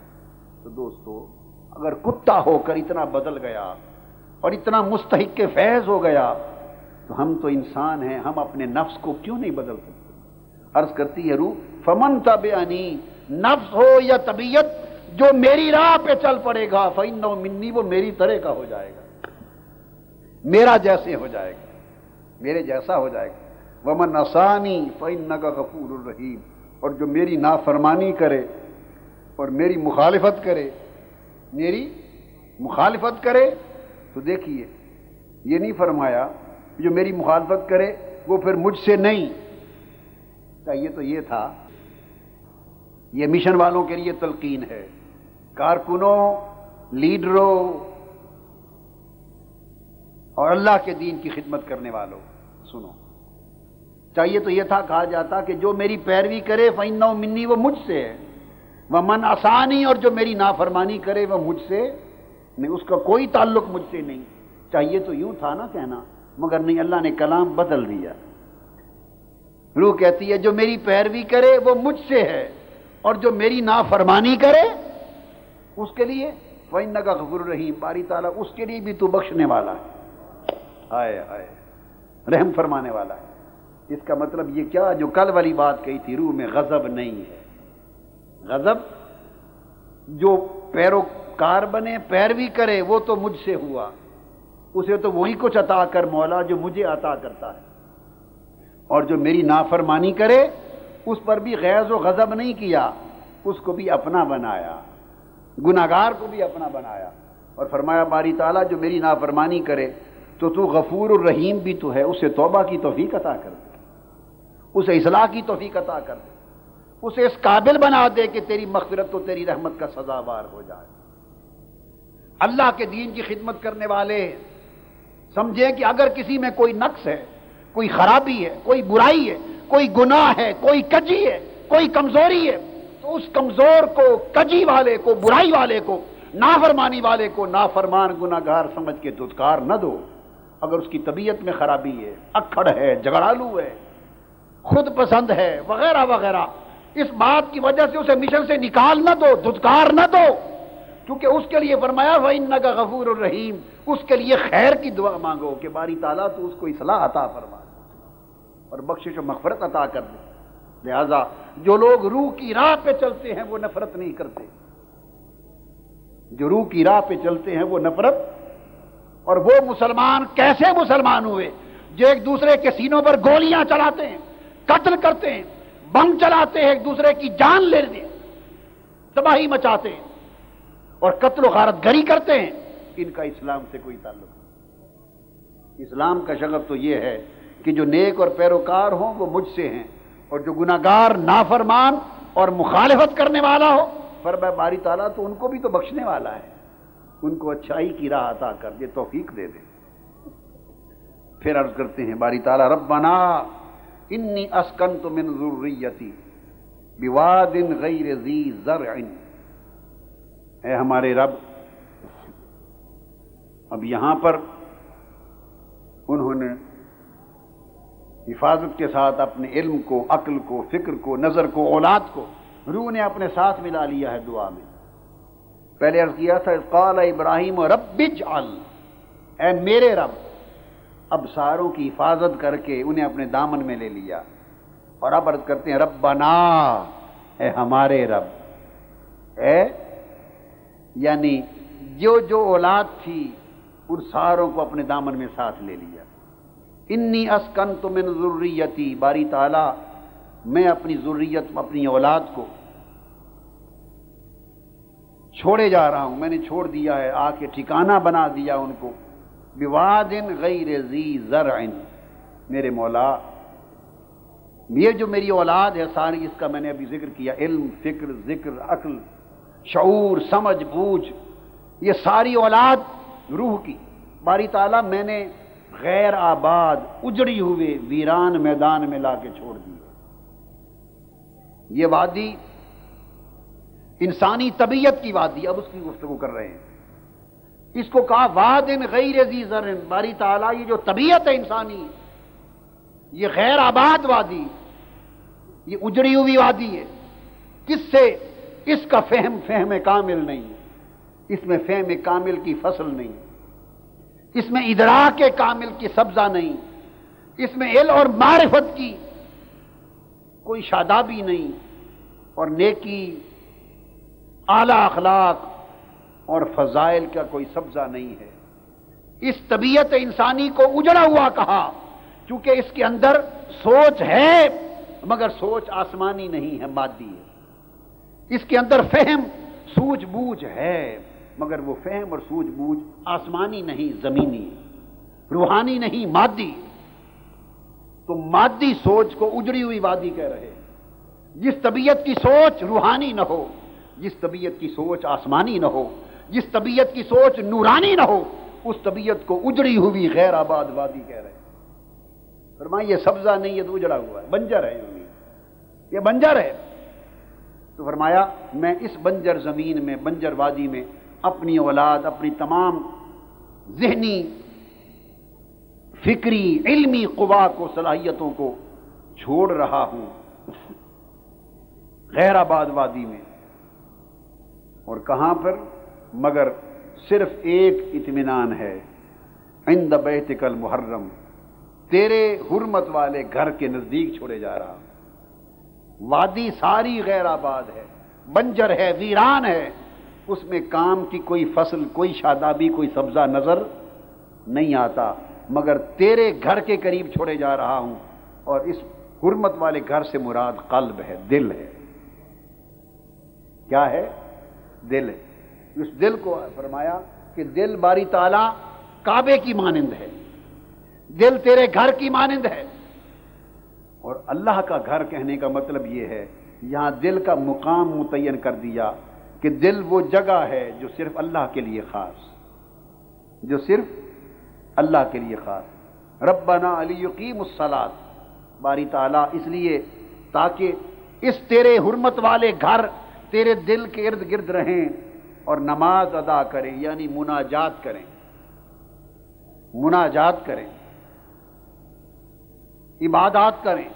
تو دوستو، اگر کتا ہو کر اتنا بدل گیا اور اتنا مستحق کے فیض ہو گیا تو ہم تو انسان ہیں، ہم اپنے نفس کو کیوں نہیں بدل سکتے؟ عرض کرتی ہے روح فمن تبعنی، نفس ہو یا طبیعت، جو میری راہ پہ چل پڑے گا فإنہ منی، وہ میری طرح کا ہو جائے گا، میرا جیسے ہو جائے گا، میرے جیسا ہو جائے گا۔ ومن عصانی فإنک غفور الرحیم، اور جو میری نافرمانی کرے اور میری مخالفت کرے، میری مخالفت کرے، تو دیکھیے یہ نہیں فرمایا جو میری مخالفت کرے وہ پھر مجھ سے نہیں، چاہیے تو یہ تھا۔ یہ مشن والوں کے لیے تلقین ہے، کارکنوں، لیڈروں اور اللہ کے دین کی خدمت کرنے والوں، سنو، چاہیے تو یہ تھا کہا جاتا کہ جو میری پیروی کرے فإنہ منی، وہ مجھ سے ہے، ومن عصانی، اور جو میری نافرمانی کرے وہ مجھ سے نہیں، اس کا کوئی تعلق مجھ سے نہیں۔ چاہیے تو یوں تھا نا کہنا، مگر نہیں، اللہ نے کلام بدل دیا۔ روح کہتی ہے جو میری پیروی کرے وہ مجھ سے ہے، اور جو میری نافرمانی کرے اس کے لیے وَإِنَّكَ غَفُورٌ رَحِيمٌ، باری تعالیٰ اس کے لیے بھی تو بخشنے والا ہے، ہائے ہائے، رحم فرمانے والا ہے۔ اس کا مطلب یہ کیا، جو کل والی بات کہی تھی، روح میں غضب نہیں ہے۔ غضب جو پیروکار بنے، پیروی کرے، وہ تو مجھ سے ہوا، اسے تو وہی کچھ عطا کر مولا جو مجھے عطا کرتا ہے، اور جو میری نافرمانی کرے اس پر بھی غیظ و غضب نہیں کیا، اس کو بھی اپنا بنایا، گناہگار کو بھی اپنا بنایا، اور فرمایا باری تعالیٰ جو میری نافرمانی کرے تو غفور الرحیم بھی تو ہے، اسے توبہ کی توفیق عطا کر دے، اسے اصلاح کی توفیق عطا کر دے، اسے اس قابل بنا دے کہ تیری مغفرت تو تیری رحمت کا سزاوار ہو جائے۔ اللہ کے دین کی خدمت کرنے والے سمجھیں کہ اگر کسی میں کوئی نقص ہے، کوئی خرابی ہے، کوئی برائی ہے، کوئی گناہ ہے، کوئی کجی ہے، کوئی کمزوری ہے، تو اس کمزور کو، کجی والے کو، برائی والے کو، نافرمانی والے کو نافرمان گناہگار سمجھ کے دھتکار نہ دو۔ اگر اس کی طبیعت میں خرابی ہے، اکھڑ ہے، جھگڑالو ہے، خود پسند ہے، وغیرہ وغیرہ، اس بات کی وجہ سے اسے مشن سے نکال نہ دو، دھتکار نہ دو، کیونکہ اس کے لیے فرمایا وَإِنَّكَ غَفُورٌ رَحِيمٌ، اس کے لیے خیر کی دعا مانگو کہ باری تعالیٰ تو اس کو اصلاح عطا فرما اور بخشش و مغفرت عطا کر دے۔ لہذا جو لوگ روح کی راہ پہ چلتے ہیں وہ نفرت نہیں کرتے، جو روح کی راہ پہ چلتے ہیں وہ نفرت، اور وہ مسلمان کیسے مسلمان ہوئے جو ایک دوسرے کے سینوں پر گولیاں چلاتے ہیں، قتل کرتے ہیں، بم چلاتے ہیں، ایک دوسرے کی جان لے دیں، تباہی مچاتے ہیں اور قتل و غارت گری کرتے ہیں، ان کا اسلام سے کوئی تعلق نہیں۔ اسلام کا شغف تو یہ ہے کہ جو نیک اور پیروکار ہوں وہ مجھ سے ہیں، اور جو گناہگار، نافرمان اور مخالفت کرنے والا ہو، فرمایا باری تعالیٰ تو ان کو بھی تو بخشنے والا ہے، ان کو اچھائی کی راہ عطا کر دے، توفیق دے دے۔ پھر عرض کرتے ہیں باری تعالیٰ ربنا انی اسکنت من ذریتی بواد غیر ذی زرع، اے ہمارے رب، اب یہاں پر انہوں نے حفاظت کے ساتھ اپنے علم کو، عقل کو، فکر کو، نظر کو، اولاد کو، روح نے اپنے ساتھ ملا لیا ہے دعا میں۔ پہلے عرض کیا تھا قال ابراہیم رب اجعل، اے میرے رب، اب ساروں کی حفاظت کر کے انہیں اپنے دامن میں لے لیا، اور اب عرض کرتے ہیں ربنا، اے ہمارے رب، اے یعنی جو جو اولاد تھی ان ساروں کو اپنے دامن میں ساتھ لے لیا۔ انی اسکنت من ذریتی، باری تعالیٰ میں اپنی ذریت، اپنی اولاد کو چھوڑے جا رہا ہوں، میں نے چھوڑ دیا ہے، آ کے ٹھکانہ بنا دیا ان کو، بواد غیر ذی زرع، میرے مولا یہ جو میری اولاد ہے ساری، اس کا میں نے ابھی ذکر کیا، علم، فکر، ذکر، عقل، شعور، سمجھ، بوجھ، یہ ساری اولاد روح کی باری تعالیٰ میں نے غیر آباد، اجڑی ہوئے ویران میدان میں لا کے چھوڑ دی۔ یہ وادی انسانی طبیعت کی وادی، اب اس کی گفتگو کر رہے ہیں، اس کو کہا واد غیر ذی زرع، باری تعالیٰ یہ جو طبیعت ہے انسانی، یہ غیر آباد وادی، یہ اجڑی ہوئی وادی ہے، کس سے؟ اس کا فہم کامل نہیں، اس میں فہم کامل کی فصل نہیں، اس میں ادراک کامل کی سبزہ نہیں، اس میں علم اور معرفت کی کوئی شادابی نہیں، اور نیکی، اعلی اخلاق اور فضائل کا کوئی سبزہ نہیں ہے۔ اس طبیعت انسانی کو اجڑا ہوا کہا کیونکہ اس کے اندر سوچ ہے مگر سوچ آسمانی نہیں ہے، مادی ہے۔ اس کے اندر فہم، سوجھ بوجھ ہے مگر وہ فہم اور سوجھ بوجھ آسمانی نہیں، زمینی ہے، روحانی نہیں، مادی۔ تو مادی سوچ کو اجڑی ہوئی وادی کہہ رہے ہیں۔ جس طبیعت کی سوچ روحانی نہ ہو، جس طبیعت کی سوچ آسمانی نہ ہو، جس طبیعت کی سوچ نورانی نہ ہو، اس طبیعت کو اجڑی ہوئی غیر آباد وادی کہہ رہے ہیں۔ فرمایا یہ سبزہ نہیں، یہ تو اجڑا ہوا ہے، بنجر ہے، یہ بنجر ہے۔ تو فرمایا میں اس بنجر زمین میں، بنجر وادی میں اپنی اولاد، اپنی تمام ذہنی، فکری، علمی قوا کو، صلاحیتوں کو چھوڑ رہا ہوں غیر آباد وادی میں۔ اور کہاں پر؟ مگر صرف ایک اطمینان ہے، عند بیتک المحرم، تیرے حرمت والے گھر کے نزدیک چھوڑے جا رہا ہوں۔ وادی ساری غیر آباد ہے، بنجر ہے، ویران ہے، اس میں کام کی کوئی فصل، کوئی شادابی، کوئی سبزہ نظر نہیں آتا، مگر تیرے گھر کے قریب چھوڑے جا رہا ہوں، اور اس حرمت والے گھر سے مراد قلب ہے، دل ہے۔ کیا ہے؟ دل ہے۔ اس دل کو فرمایا کہ دل باری تعالیٰ کعبے کی مانند ہے، دل تیرے گھر کی مانند ہے۔ اور اللہ کا گھر کہنے کا مطلب یہ ہے، یہاں دل کا مقام متعین کر دیا کہ دل وہ جگہ ہے جو صرف اللہ کے لیے خاص، جو صرف اللہ کے لیے خاص۔ ربنا لیقیموا الصلاۃ، باری تعالیٰ اس لیے تاکہ اس تیرے حرمت والے گھر تیرے دل کے ارد گرد رہیں اور نماز ادا کریں، یعنی مناجات کریں، مناجات کریں، عبادات کریں۔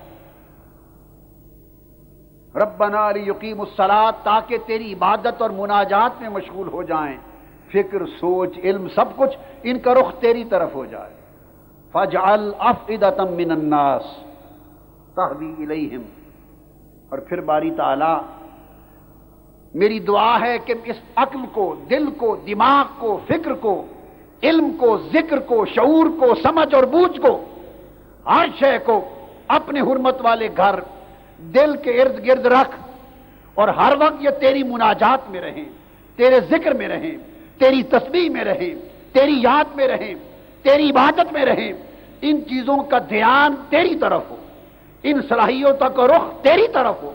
ربنا لیقیموا الصلاۃ، تاکہ تیری عبادت اور مناجات میں مشغول ہو جائیں، فکر، سوچ، علم، سب کچھ ان کا رخ تیری طرف ہو جائے۔ فاجعل افئدۃ من الناس تہوی الیہم، اور پھر باری تعالی میری دعا ہے کہ اس عقل کو، دل کو، دماغ کو، فکر کو، علم کو، ذکر کو، شعور کو، سمجھ اور بوجھ کو، ہر شے کو اپنے حرمت والے گھر دل کے ارد گرد رکھ، اور ہر وقت یہ تیری مناجات میں رہیں، تیرے ذکر میں رہیں، تیری تسبیح میں رہیں، تیری یاد میں رہیں، تیری عبادت میں رہیں، ان چیزوں کا دھیان تیری طرف ہو، ان صلاحیتوں کا رخ تیری طرف ہو،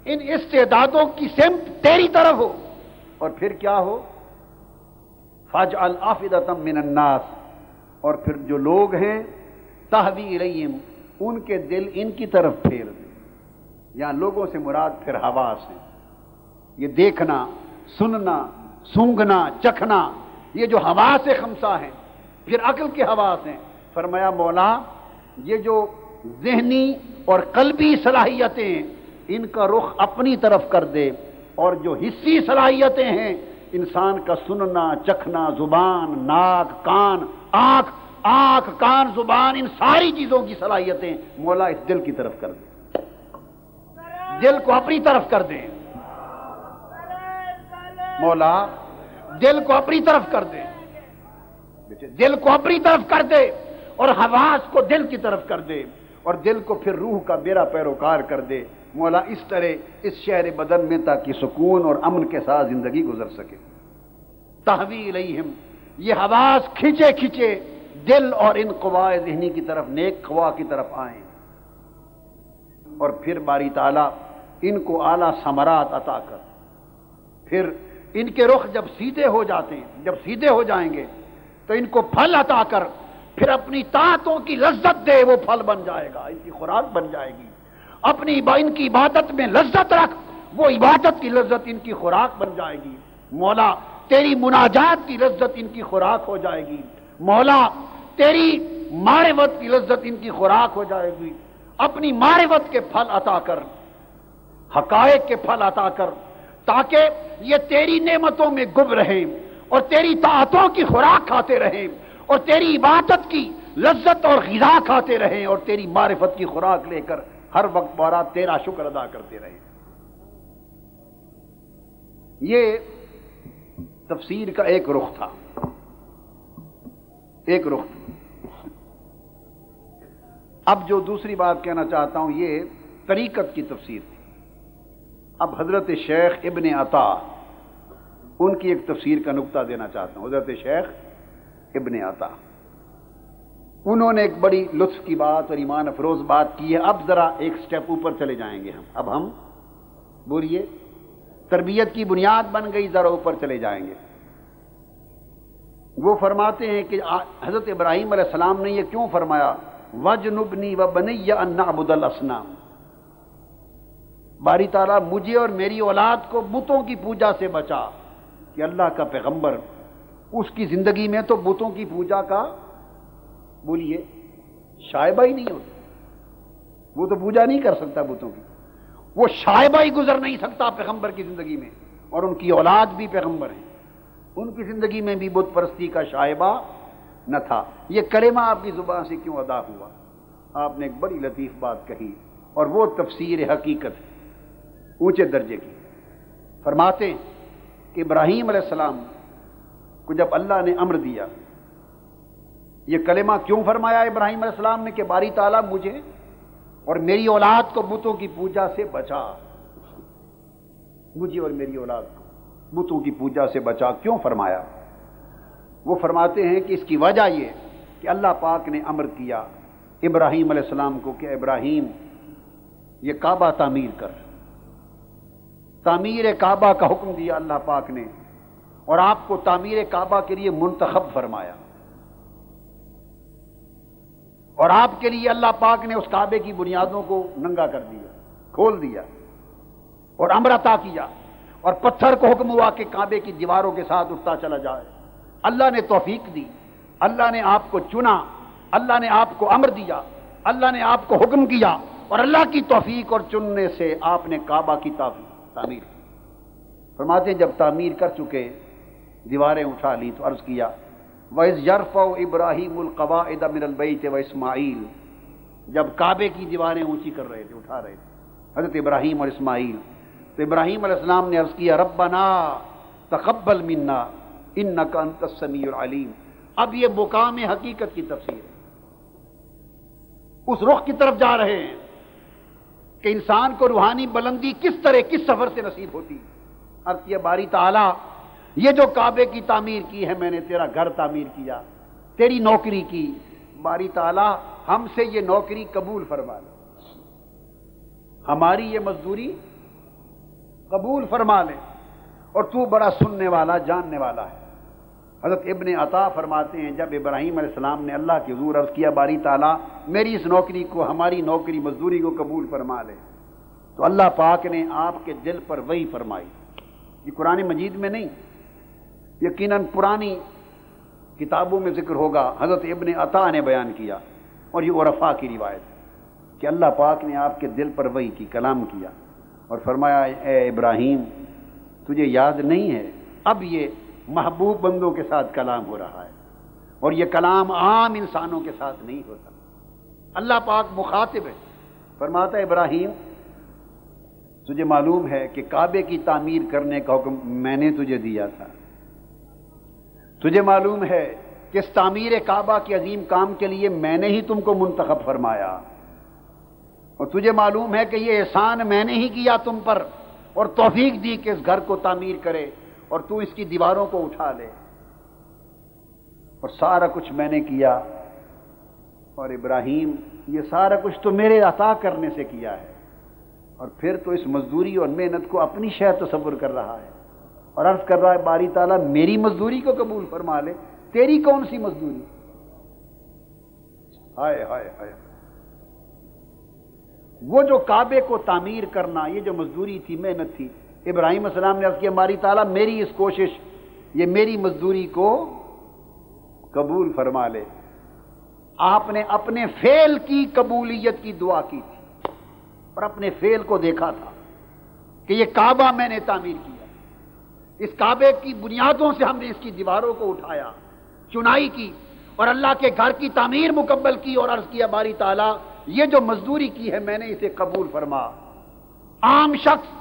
ان استعدادوں کی سمت تیری طرف ہو۔ اور پھر کیا ہو؟ فاجعل افئدۃ من الناس، اور پھر جو لوگ ہیں تہوی الیہم، ان کے دل ان کی طرف پھیر دے۔ یہاں لوگوں سے مراد پھر حواس ہیں، یہ دیکھنا، سننا، سونگھنا، چکھنا، یہ جو حواس خمسہ ہیں، پھر عقل کے حواس ہیں۔ فرمایا مولا یہ جو ذہنی اور قلبی صلاحیتیں ہیں ان کا رخ اپنی طرف کر دے، اور جو حسی صلاحیتیں ہیں انسان کا سننا، چکھنا، زبان، ناک، کان، آنکھ، آنکھ، کان، زبان، ان ساری چیزوں کی صلاحیتیں مولا اس دل کی طرف کر دے، دل کو اپنی طرف کر دے، مولا دل کو اپنی طرف کر دے، دل کو اپنی طرف کر دے، اور حواس کو دل کی طرف کر دے، اور دل کو پھر روح کا بیڑا پیروکار کر دے مولا، اس طرح اس شہر بدن میں تاکہ سکون اور امن کے ساتھ زندگی گزر سکے۔ تہوی الیہم، یہ حواس کھینچے کھینچے دل اور ان قوائے ذہنی کی طرف، نیک قوا کی طرف آئیں، اور پھر باری تعالیٰ ان کو اعلیٰ ثمرات عطا کر۔ پھر ان کے رخ جب سیدھے ہو جاتے ہیں، جب سیدھے ہو جائیں گے تو ان کو پھل عطا کر، پھر اپنی طاعتوں کی لذت دے، وہ پھل بن جائے گا، ان کی خوراک بن جائے گی۔ اپنی ان کی عبادت میں لذت رکھ، وہ عبادت کی لذت ان کی خوراک بن جائے گی۔ مولا تیری مناجات کی لذت ان کی خوراک ہو جائے گی۔ مولا تیری معرفت کی لذت ان کی خوراک ہو جائے گی۔ اپنی معرفت کے پھل عطا کر، حقائق کے پھل عطا کر، تاکہ یہ تیری نعمتوں میں گم رہیں، اور تیری طاعتوں کی خوراک کھاتے رہیں، اور تیری عبادت کی لذت اور غذا کھاتے رہیں، اور تیری معرفت کی خوراک لے کر ہر وقت بارا تیرا شکر ادا کرتے رہیں۔ یہ تفسیر کا ایک رخ تھا، ایک رخ تھا۔ اب جو دوسری بات کہنا چاہتا ہوں یہ طریقت کی تفسیر تھی۔ اب حضرت شیخ ابن عطا، ان کی ایک تفسیر کا نقطہ دینا چاہتا ہوں۔ حضرت شیخ ابن عطا، انہوں نے ایک بڑی لطف کی بات اور ایمان افروز بات کی ہے۔ اب ذرا ایک سٹیپ اوپر چلے جائیں گے ہم، اب ہم بولیے تربیت کی بنیاد بن گئی، ذرا اوپر چلے جائیں گے۔ وہ فرماتے ہیں کہ حضرت ابراہیم علیہ السلام نے یہ کیوں فرمایا، وَجْنُبْنِي وَبَنِيَّ أَن نَعْبُدَ الْأَصْنَامَ، باری تعالیٰ مجھے اور میری اولاد کو بتوں کی پوجا سے بچا، کہ اللہ کا پیغمبر اس کی زندگی میں تو بتوں کی پوجا کا بولیے شائبہ ہی نہیں ہوتا، وہ تو پوجا نہیں کر سکتا بتوں کی، وہ شائبہ ہی گزر نہیں سکتا پیغمبر کی زندگی میں، اور ان کی اولاد بھی پیغمبر ہیں۔ ان کی زندگی میں بھی بت پرستی کا شائبہ نہ تھا. یہ کلمہ آپ کی زبان سے کیوں ادا ہوا؟ آپ نے ایک بڑی لطیف بات کہی اور وہ تفسیر حقیقت ہے اونچے درجے کی. فرماتے ہیں کہ ابراہیم علیہ السلام کو جب اللہ نے امر دیا، یہ کلمہ کیوں فرمایا ابراہیم علیہ السلام نے کہ باری تعالیٰ مجھے اور میری اولاد کو بتوں کی پوجا سے بچا، مجھے اور میری اولاد کو بتوں کی پوجا سے بچا. کیوں فرمایا؟ وہ فرماتے ہیں کہ اس کی وجہ یہ کہ اللہ پاک نے امر کیا ابراہیم علیہ السلام کو کہ ابراہیم یہ کعبہ تعمیر کر. تعمیر کعبہ کا حکم دیا اللہ پاک نے اور آپ کو تعمیر کعبہ کے لیے منتخب فرمایا، اور آپ کے لیے اللہ پاک نے اس کعبے کی بنیادوں کو ننگا کر دیا، کھول دیا اور امر عطا کیا، اور پتھر کو حکم ہوا کہ کعبے کی دیواروں کے ساتھ اٹھتا چلا جائے. اللہ نے توفیق دی، اللہ نے آپ کو چنا، اللہ نے آپ کو امر دیا، اللہ نے آپ کو حکم کیا، اور اللہ کی توفیق اور چننے سے آپ نے کعبہ کی تعمیر کی. فرماتے ہیں جب تعمیر کر چکے، دیواریں اٹھا لی تو عرض کیا وَإِذْ يَرْفَعُ إِبْرَاهِيمُ الْقَوَاعِدَ مِنَ الْبَيْتِ وَإِسْمَاعِيلُ، جب کعبے کی دیواریں اونچی کر رہے تھے، اٹھا رہے تھے حضرت ابراہیم اور اسماعیل، تو ابراہیم علیہ السلام نے عرض کیا ربنا تقبل منا انک انت السمیع العلیم. اب یہ مقام حقیقت کی تفسیر ہے. اس رخ کی طرف جا رہے ہیں کہ انسان کو روحانی بلندی کس طرح کس سفر سے نصیب ہوتی. عرض کیا باری تعالیٰ یہ جو کعبے کی تعمیر کی ہے میں نے، تیرا گھر تعمیر کیا، تیری نوکری کی، باری تعالیٰ ہم سے یہ نوکری قبول فرما لے، ہماری یہ مزدوری قبول فرما لے، اور تو بڑا سننے والا جاننے والا ہے. حضرت ابن عطا فرماتے ہیں جب ابراہیم علیہ السلام نے اللہ کے حضور عرض کیا باری تعالیٰ میری اس نوکری کو، ہماری نوکری مزدوری کو قبول فرما لے، تو اللہ پاک نے آپ کے دل پر وحی فرمائی. یہ قرآن مجید میں نہیں، یقیناً پرانی کتابوں میں ذکر ہوگا. حضرت ابن عطا نے بیان کیا اور یہ عرفاء کی روایت ہے کہ اللہ پاک نے آپ کے دل پر وحی کی، کلام کیا اور فرمایا اے ابراہیم تجھے یاد نہیں ہے، اب یہ محبوب بندوں کے ساتھ کلام ہو رہا ہے اور یہ کلام عام انسانوں کے ساتھ نہیں ہوتا. اللہ پاک مخاطب ہے، فرماتا ہے ابراہیم تجھے معلوم ہے کہ کعبے کی تعمیر کرنے کا حکم میں نے تجھے دیا تھا، تجھے معلوم ہے کہ اس تعمیر کعبہ کے عظیم کام کے لیے میں نے ہی تم کو منتخب فرمایا، اور تجھے معلوم ہے کہ یہ احسان میں نے ہی کیا تم پر اور توفیق دی کہ اس گھر کو تعمیر کرے اور تو اس کی دیواروں کو اٹھا لے، اور سارا کچھ میں نے کیا. اور ابراہیم یہ سارا کچھ تو میرے عطا کرنے سے کیا ہے، اور پھر تو اس مزدوری اور محنت کو اپنی شے تصور کر رہا ہے اور عرض کر رہا ہے باری تعالیٰ میری مزدوری کو قبول فرما لے، تیری کون سی مزدوری؟ ہائے ہائے ہائے. وہ جو کعبے کو تعمیر کرنا، یہ جو مزدوری تھی، محنت تھی، ابراہیم علیہ السلام نے عرض کیا باری تعالیٰ میری اس کوشش، یہ میری مزدوری کو قبول فرما لے. آپ نے اپنے فعل کی قبولیت کی دعا کی تھی اور اپنے فعل کو دیکھا تھا کہ یہ کعبہ میں نے تعمیر کیا، اس کعبے کی بنیادوں سے ہم نے اس کی دیواروں کو اٹھایا، چنائی کی اور اللہ کے گھر کی تعمیر مکمل کی، اور عرض کیا باری تعالیٰ یہ جو مزدوری کی ہے میں نے اسے قبول فرما. عام شخص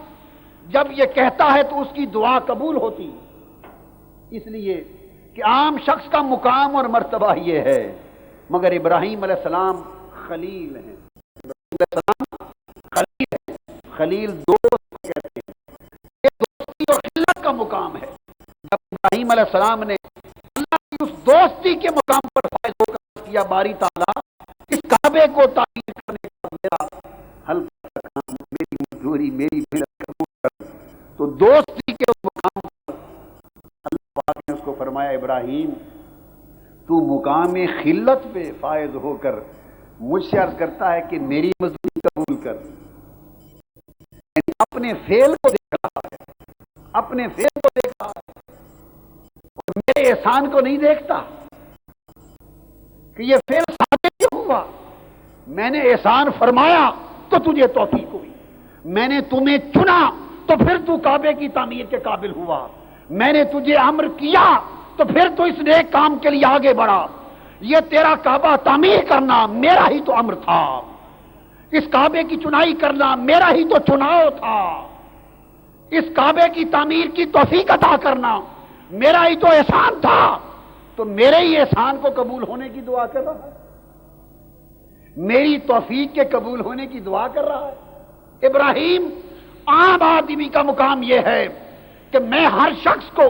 جب یہ کہتا ہے تو اس کی دعا قبول ہوتی، اس لیے کہ عام شخص کا مقام اور مرتبہ یہ ہے، مگر ابراہیم علیہ السلام خلیل ہیں. ابراہیم علیہ السلام خلیل ہیں، خلیل دوست کہتے ہیں. یہ دوستی اور خلت کا مقام ہے. جب ابراہیم علیہ السلام نے اللہ کی اس دوستی کے مقام پر فائز ہو کر کیا باری تعالیٰ اس کعبے کو تعمیر کرنے کا میرا ہلکا کام، میری مزدوری، میری محنت قبول کر، تو دوستی کے اس مقام پر اللہ پاک نے اس کو فرمایا ابراہیم تو مقام خلت پہ فائز ہو کر مجھ سے عرض کرتا ہے کہ میری مزدوری قبول کر. یعنی اپنے فعل کو دیکھ رہا ہے، اپنے فعل کو دیکھ رہا ہے اور میرے احسان کو نہیں دیکھتا کہ یہ فعل ثابت کیوں ہوا. میں نے احسان فرمایا تو تجھے توفیق ہوئی، میں نے تمہیں چنا تو پھر تو کعبے کی تعمیر کے قابل ہوا، میں نے تجھے امر کیا تو پھر تو اس نیک کام کے لیے آگے بڑھا. یہ تیرا کعبہ تعمیر کرنا میرا ہی تو امر تھا. اس کعبے کی چنائی کرنا میرا ہی تو چناؤ تھا. اس کعبے کی تعمیر کی توفیق عطا کرنا میرا ہی تو احسان تھا. تو میرے ہی احسان کو قبول ہونے کی دعا کر رہا ہے, میری توفیق کے قبول ہونے کی دعا کر رہا ہے. ابراہیم, عام آدمی کا مقام یہ ہے کہ میں ہر شخص کو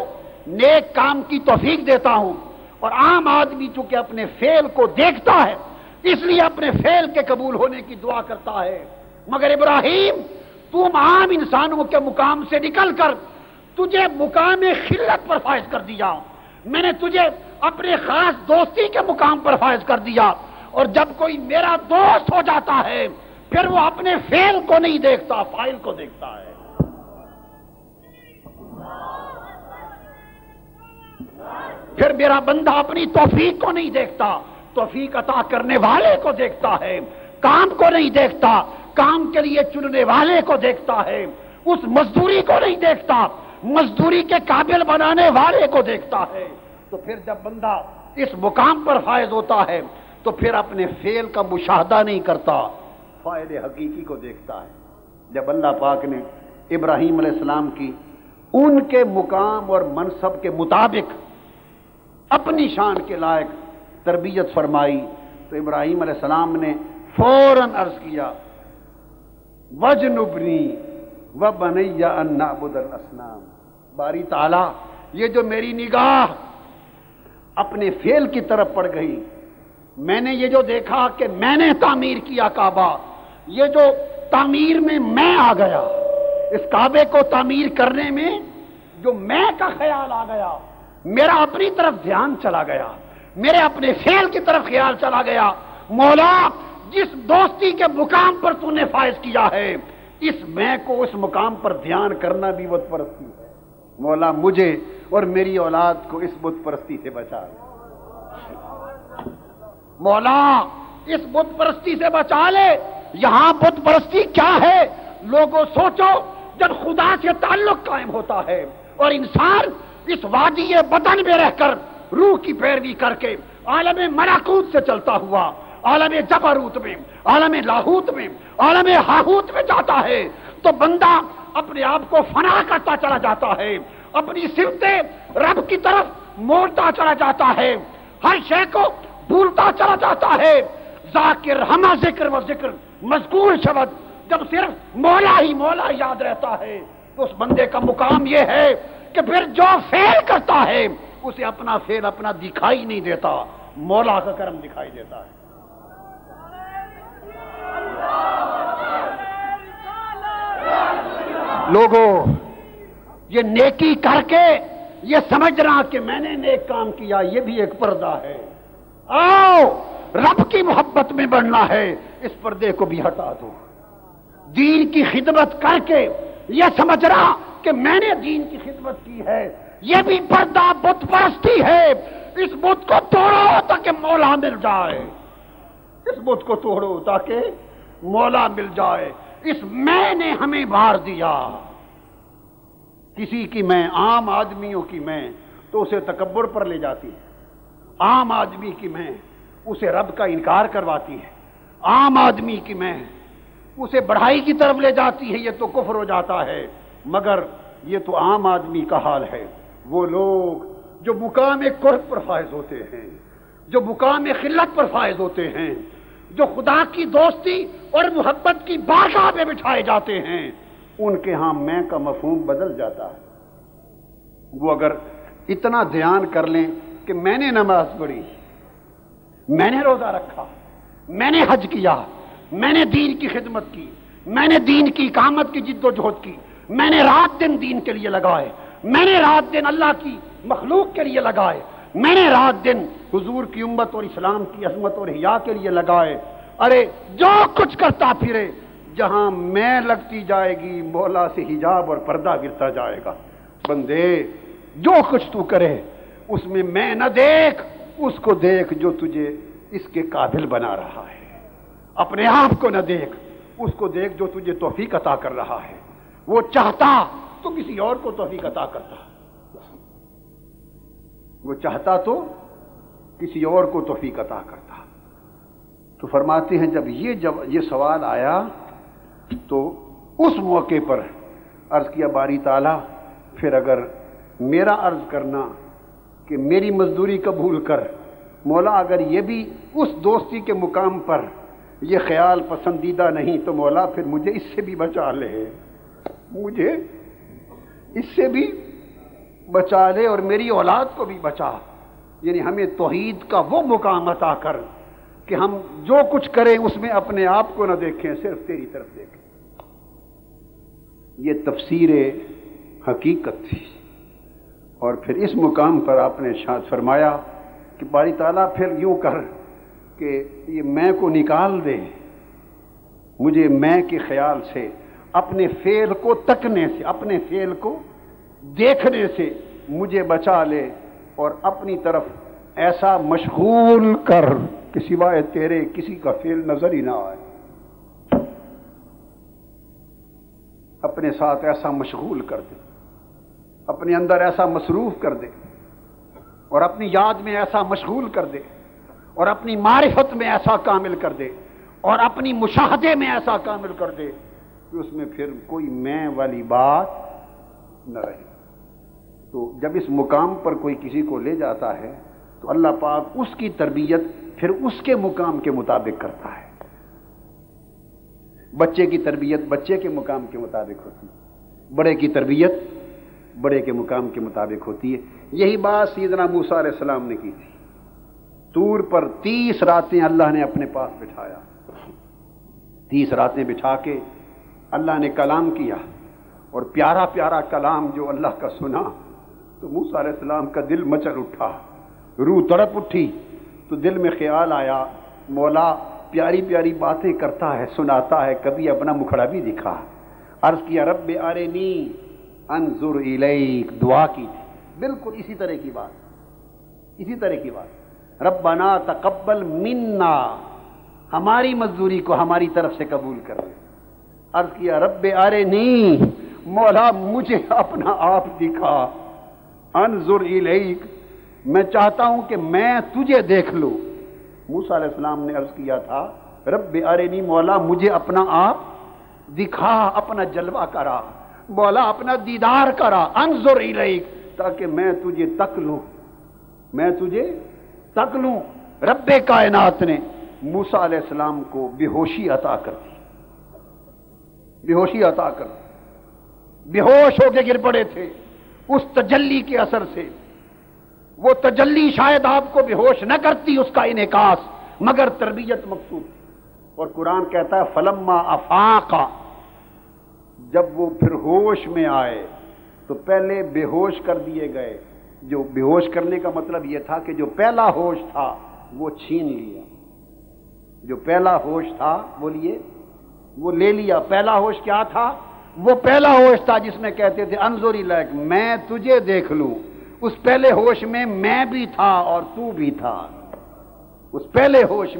نیک کام کی توفیق دیتا ہوں, اور عام آدمی چونکہ اپنے فعل کو دیکھتا ہے اس لیے اپنے فعل کے قبول ہونے کی دعا کرتا ہے. مگر ابراہیم, تم عام انسانوں کے مقام سے نکل کر تجھے مقام خلت پر فائز کر دیا. میں نے تجھے اپنے خاص دوستی کے مقام پر فائز کر دیا, اور جب کوئی میرا دوست ہو جاتا ہے پھر وہ اپنے فعل کو نہیں دیکھتا, فاعل کو دیکھتا ہے. پھر میرا بندہ اپنی توفیق کو نہیں دیکھتا, توفیق عطا کرنے والے کو دیکھتا ہے. کام کو نہیں دیکھتا, کام کے لیے چننے والے کو دیکھتا ہے. اس مزدوری کو نہیں دیکھتا, مزدوری کے قابل بنانے والے کو دیکھتا ہے. تو پھر جب بندہ اس مقام پر فائز ہوتا ہے تو پھر اپنے فعل کا مشاہدہ نہیں کرتا, فائل حقیقی کو دیکھتا ہے. جب اللہ پاک نے ابراہیم علیہ السلام کی ان کے مقام اور منصب کے مطابق اپنی شان کے لائق تربیت فرمائی تو ابراہیم علیہ السلام نے فوراً عرض کیا, وَجْنُبْنِي وَبَنِيَّ أَن نَعْبُدَ الْأَصْنَامَ. باری تعالیٰ, یہ جو میری نگاہ اپنے فعل کی طرف پڑ گئی, میں نے یہ جو دیکھا کہ میں نے تعمیر کیا کعبہ, یہ جو تعمیر میں آ گیا, اس کعبے کو تعمیر کرنے میں جو میں کا خیال آ گیا, میرا اپنی طرف دھیان چلا گیا, میرے اپنے فعل کی طرف خیال چلا گیا. مولا, جس دوستی کے مقام پر تو نے فائز کیا ہے اس میں کو اس مقام پر دھیان کرنا بھی بت پرستی ہے. مولا, مجھے اور میری اولاد کو اس بت پرستی سے بچا لے. مولا, اس بت پرستی سے بچا لے. یہاں بت پرستی کیا ہے؟ لوگوں سوچو, جب خدا سے تعلق قائم ہوتا ہے اور انسان اس وادی بدن میں رہ کر روح کی پیروی کر کے عالم ملکوت سے چلتا ہوا عالم جبروت میں, عالم لاہوت میں, عالم ہاہوت میں جاتا ہے تو بندہ اپنے آپ کو فنا کرتا چلا جاتا ہے, اپنی صفتیں رب کی طرف موڑتا چلا جاتا ہے, ہر شے کو بھولتا چلا جاتا ہے. ذاکر ہمہ ذکر و ذکر مذکور شبد, جب صرف مولا ہی مولا یاد رہتا ہے تو اس بندے کا مقام یہ ہے کہ پھر جو فعل کرتا ہے اسے اپنا فعل اپنا دکھائی نہیں دیتا, مولا کا کرم دکھائی دیتا ہے. لوگوں, یہ نیکی کر کے یہ سمجھنا کہ میں نے نیک کام کیا یہ بھی ایک پردہ ہے. آؤ, رب کی محبت میں بڑھنا ہے, اس پردے کو بھی ہٹا دو. دین کی خدمت کر کے یہ سمجھنا کہ میں نے دین کی خدمت کی ہے یہ بھی پردہ بت پرستی ہے. اس بت کو توڑو تاکہ مولا مل جائے, اس بت کو توڑو تاکہ مولا مل جائے. اس میں نے ہمیں بار دیا, کسی کی میں, عام آدمیوں کی میں تو اسے تکبر پر لے جاتی ہے, عام آدمی کی میں اسے رب کا انکار کرواتی ہے, عام آدمی کی میں اسے بڑھائی کی طرف لے جاتی ہے, یہ تو کفر ہو جاتا ہے. مگر یہ تو عام آدمی کا حال ہے. وہ لوگ جو مقام قرب پر فائز ہوتے ہیں, جو مقام خلت پر فائز ہوتے ہیں, جو خدا کی دوستی اور محبت کی بارگاہ میں بٹھائے جاتے ہیں, ان کے ہاں میں کا مفہوم بدل جاتا ہے. وہ اگر اتنا دھیان کر لیں کہ میں نے نماز پڑھی, میں نے روزہ رکھا, میں نے حج کیا, میں نے دین کی خدمت کی, میں نے دین کی اقامت کی جد و جہد کی, میں نے رات دن دین کے لیے لگائے, میں نے رات دن اللہ کی مخلوق کے لیے لگائے, میں نے رات دن حضور کی امت اور اسلام کی عظمت اور حیا کے لیے لگائے. ارے جو کچھ کرتا پھرے, جہاں میں لگتی جائے گی مولا سے حجاب اور پردہ گرتا جائے گا. بندے, جو کچھ تو کرے اس میں نہ دیکھ, اس کو دیکھ جو تجھے اس کے قابل بنا رہا ہے. اپنے آپ کو نہ دیکھ, اس کو دیکھ جو تجھے توفیق عطا کر رہا ہے. وہ چاہتا تو کسی اور کو توفیق عطا کرتا. وہ چاہتا تو کسی اور کو توفیق عطا کرتا۔ تو فرماتے ہیں جب یہ سوال آیا تو اس موقع پر عرض کیا باری تعالیٰ پھر اگر میرا عرض کرنا کہ میری مزدوری قبول کر، مولا اگر یہ بھی اس دوستی کے مقام پر یہ خیال پسندیدہ نہیں تو مولا پھر مجھے اس سے بھی بچا لے، مجھے اس سے بھی بچا لے اور میری اولاد کو بھی بچا، یعنی ہمیں توحید کا وہ مقام عطا کر کہ ہم جو کچھ کریں اس میں اپنے آپ کو نہ دیکھیں، صرف تیری طرف دیکھیں۔ یہ تفسیر حقیقت تھی۔ اور پھر اس مقام پر آپ نے ارشاد فرمایا کہ باری تعالیٰ پھر یوں کر کہ یہ میں کو نکال دے، مجھے میں کے خیال سے، اپنے فعل کو تکنے سے، اپنے فعل کو دیکھنے سے مجھے بچا لے اور اپنی طرف ایسا مشغول کر کہ سوائے تیرے کسی کا فعل نظر ہی نہ آئے، اپنے ساتھ ایسا مشغول کر دے، اپنے اندر ایسا مصروف کر دے اور اپنی یاد میں ایسا مشغول کر دے اور اپنی معرفت میں ایسا کامل کر دے اور اپنی مشاہدے میں ایسا کامل کر دے کہ اس میں پھر کوئی میں والی بات نہ رہے۔ تو جب اس مقام پر کوئی کسی کو لے جاتا ہے تو اللہ پاک اس کی تربیت پھر اس کے مقام کے مطابق کرتا ہے۔ بچے کی تربیت بچے کے مقام کے مطابق ہوتی ہے، بڑے کی تربیت بڑے کے مقام کے مطابق ہوتی ہے۔ یہی بات سیدنا موسیٰ علیہ السلام نے کی تھی۔ طور پر 30 راتیں اللہ نے اپنے پاس بٹھایا، 30 راتیں بٹھا کے اللہ نے کلام کیا، اور پیارا پیارا کلام جو اللہ کا سنا تو موسیٰ علیہ السلام کا دل مچل اٹھا، روح تڑپ اٹھی، تو دل میں خیال آیا مولا پیاری پیاری باتیں کرتا ہے، سناتا ہے، کبھی اپنا مکھڑا بھی دکھا۔ عرض کیا رب ارنی انظر الیک، دعا کی تھی، بالکل اسی طرح کی بات، اسی طرح کی بات، ربنا تقبل منا، ہماری مزدوری کو ہماری طرف سے قبول کر لے۔ عرض کیا رب ارنی، مولا مجھے اپنا آپ دکھا، انظر الیک، میں چاہتا ہوں کہ میں تجھے دیکھ لوں۔ موسیٰ علیہ السلام نے عرض کیا تھا رب ارنی، مولا مجھے اپنا آپ دکھا، اپنا جلوہ کرا، مولا اپنا دیدار کرا، انظر الیک، تاکہ میں تجھے تک لوں، میں تجھے تک لوں۔ رب کائنات نے موسیٰ علیہ السلام کو بے ہوشی عطا کر دی، بے ہوشی عطا کر دی، بے ہوش ہو کے گر پڑے تھے اس تجلی کے اثر سے۔ وہ تجلی شاید آپ کو بے ہوش نہ کرتی، اس کا انعکاس، مگر تربیت مقصود تھی۔ اور قرآن کہتا ہے فلما افاق، جب وہ پھر ہوش میں آئے تو پہلے بے ہوش کر دیے گئے۔ جو بے ہوش کرنے کا مطلب یہ تھا کہ جو پہلا ہوش تھا وہ چھین لیا، جو پہلا ہوش تھا وہ لے لیا۔ پہلا ہوش کیا تھا؟ وہ پہلا ہوش تھا جس میں کہتے تھے انظر الیک، میں تجھے دیکھ لوں۔ اس پہلے ہوش میں بھی تھا اور تو بھی تھا، اس پہلے ہوش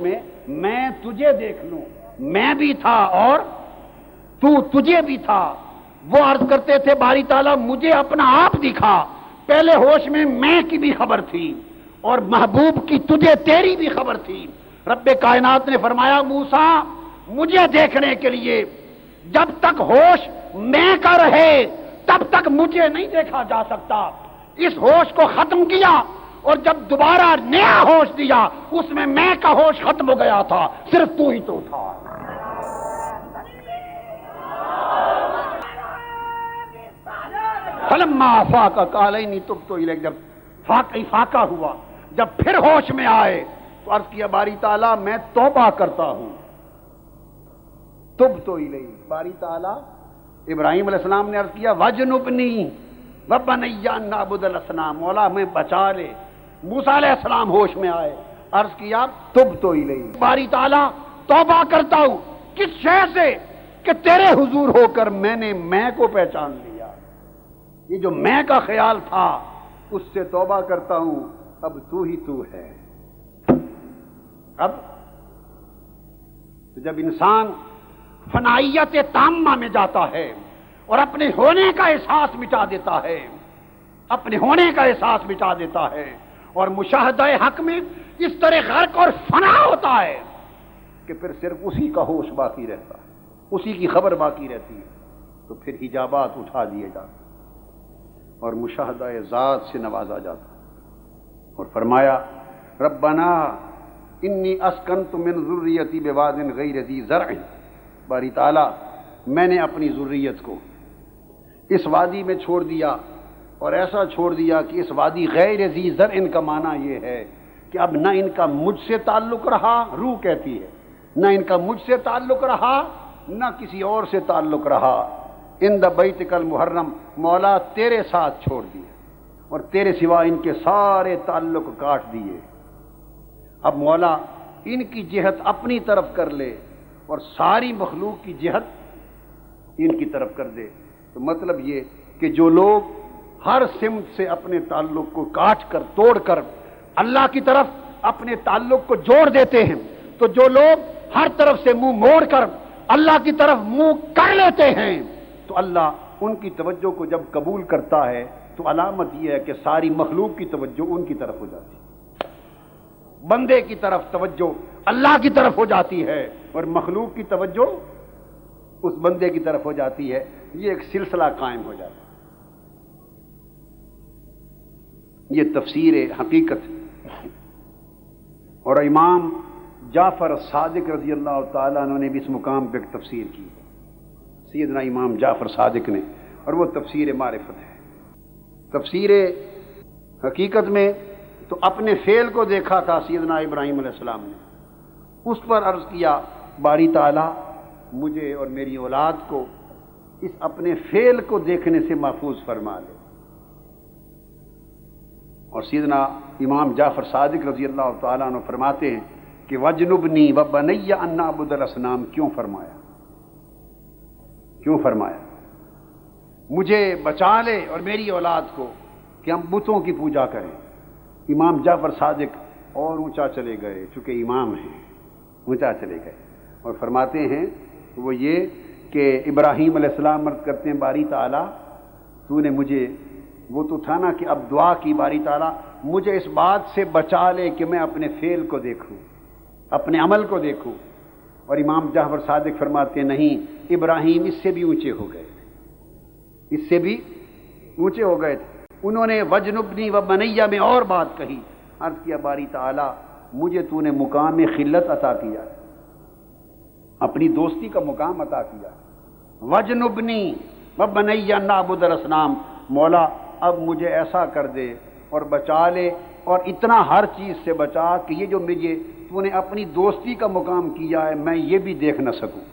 میں تجھے دیکھ لوں، میں بھی تھا اور تجھے بھی تھا۔ وہ عرض کرتے تھے باری تعالیٰ مجھے اپنا آپ دکھا۔ پہلے ہوش میں کی بھی خبر تھی اور محبوب کی تجھے تیری بھی خبر تھی۔ رب کائنات نے فرمایا موسیٰ مجھے دیکھنے کے لیے جب تک ہوش میں کا رہے تب تک مجھے نہیں دیکھا جا سکتا۔ اس ہوش کو ختم کیا اور جب دوبارہ نیا ہوش دیا اس میں کا ہوش ختم ہو گیا تھا، صرف تو ہی تو تھا۔ فلما افاق قال انی تبت الیک، جب افاقہ ہوا، جب پھر ہوش میں آئے تو عرض کیا باری تعالیٰ میں توبہ کرتا ہوں، تبت الیک۔ باری تعالیٰ ابراہیم علیہ السلام نے عرض کیا وجنبنی وبنی ان نعبد الاصنام، مولا میں بچا لے۔ موسیٰ علیہ السلام ہوش میں آئے، عرض کیا تبت الیک، باری تعالیٰ توبہ کرتا ہوں۔ کس شے سے؟ کہ تیرے حضور ہو کر میں نے میں کو پہچان لیا، یہ جو میں کا خیال تھا اس سے توبہ کرتا ہوں، اب تو ہی تو ہے۔ اب جب انسان فنائیت تامہ میں جاتا ہے اور اپنے ہونے کا احساس مٹا دیتا ہے، اپنے ہونے کا احساس مٹا دیتا ہے، اور مشاہدہ حق میں اس طرح غرق اور فنا ہوتا ہے کہ پھر صرف اسی کا ہوش باقی رہتا ہے، اسی کی خبر باقی رہتی ہے، تو پھر حجابات اٹھا دیے جاتے اور مشاہدہ ذات سے نوازا جاتا اور فرمایا ربنا انی اسکنت من ذریتی بواد غیر ذی زرع، باری تعالیٰ میں نے اپنی ذریت کو اس وادی میں چھوڑ دیا، اور ایسا چھوڑ دیا کہ اس وادی غیر ذی زرع کا معنی یہ ہے کہ اب نہ ان کا مجھ سے تعلق رہا، روح کہتی ہے، نہ ان کا مجھ سے تعلق رہا، نہ کسی اور سے تعلق رہا، ان دا بیتک المحرم، مولا تیرے ساتھ چھوڑ دیے اور تیرے سوا ان کے سارے تعلق کاٹ دیے۔ اب مولا ان کی جہت اپنی طرف کر لے اور ساری مخلوق کی جہت ان کی طرف کر دے۔ تو مطلب یہ کہ جو لوگ ہر سمت سے اپنے تعلق کو کاٹ کر توڑ کر اللہ کی طرف اپنے تعلق کو جوڑ دیتے ہیں، تو جو لوگ ہر طرف سے منہ موڑ کر اللہ کی طرف منہ کر لیتے ہیں، تو اللہ ان کی توجہ کو جب قبول کرتا ہے تو علامت یہ ہے کہ ساری مخلوق کی توجہ ان کی طرف ہو جاتی ہے، بندے کی طرف توجہ اللہ کی طرف ہو جاتی ہے اور مخلوق کی توجہ اس بندے کی طرف ہو جاتی ہے، یہ ایک سلسلہ قائم ہو جاتا ہے۔ یہ تفسیر حقیقت ہے، اور امام جعفر صادق رضی اللہ تعالیٰ عنہ نے بھی اس مقام پہ ایک تفسیر کی، سیدنا امام جعفر صادق نے، اور وہ تفسیر معرفت ہے۔ تفسیر حقیقت میں تو اپنے فعل کو دیکھا تھا سیدنا ابراہیم علیہ السلام نے، اس پر عرض کیا باری تعالیٰ مجھے اور میری اولاد کو اس اپنے فعل کو دیکھنے سے محفوظ فرما لے۔ اور سیدنا امام جعفر صادق رضی اللہ تعالیٰ عنہ فرماتے ہیں کہ وجنبنی وبنی ان نعبد الاصنام، کیوں فرمایا؟ کیوں فرمایا؟ مجھے بچا لے اور میری اولاد کو کہ ہم بتوں کی پوجا کریں۔ امام جعفر صادق اور اونچا چلے گئے، چونکہ امام ہیں اونچا چلے گئے، اور فرماتے ہیں وہ یہ کہ ابراہیم علیہ السلام عرض کرتے ہیں باری تعالیٰ تو نے مجھے، وہ تو تھا نا کہ اب دعا کی باری تعالیٰ مجھے اس بات سے بچا لے کہ میں اپنے فعل کو دیکھوں، اپنے عمل کو دیکھوں۔ اور امام جعفر صادق فرماتے ہیں نہیں، ابراہیم اس سے بھی اونچے ہو گئے تھے، اس سے بھی اونچے ہو گئے تھے۔ انہوں نے وجنبنی و بنیہ میں اور بات کہی، عرض کیا باری تعالیٰ مجھے تو نے مقام خلت عطا کیا، اپنی دوستی کا مقام عطا کیا۔ وجنبنی و بنیہ ان نعبد الاصنام، مولا اب مجھے ایسا کر دے اور بچا لے، اور اتنا ہر چیز سے بچا کہ یہ جو مجھے تو نے اپنی دوستی کا مقام کیا ہے میں یہ بھی دیکھ نہ سکوں،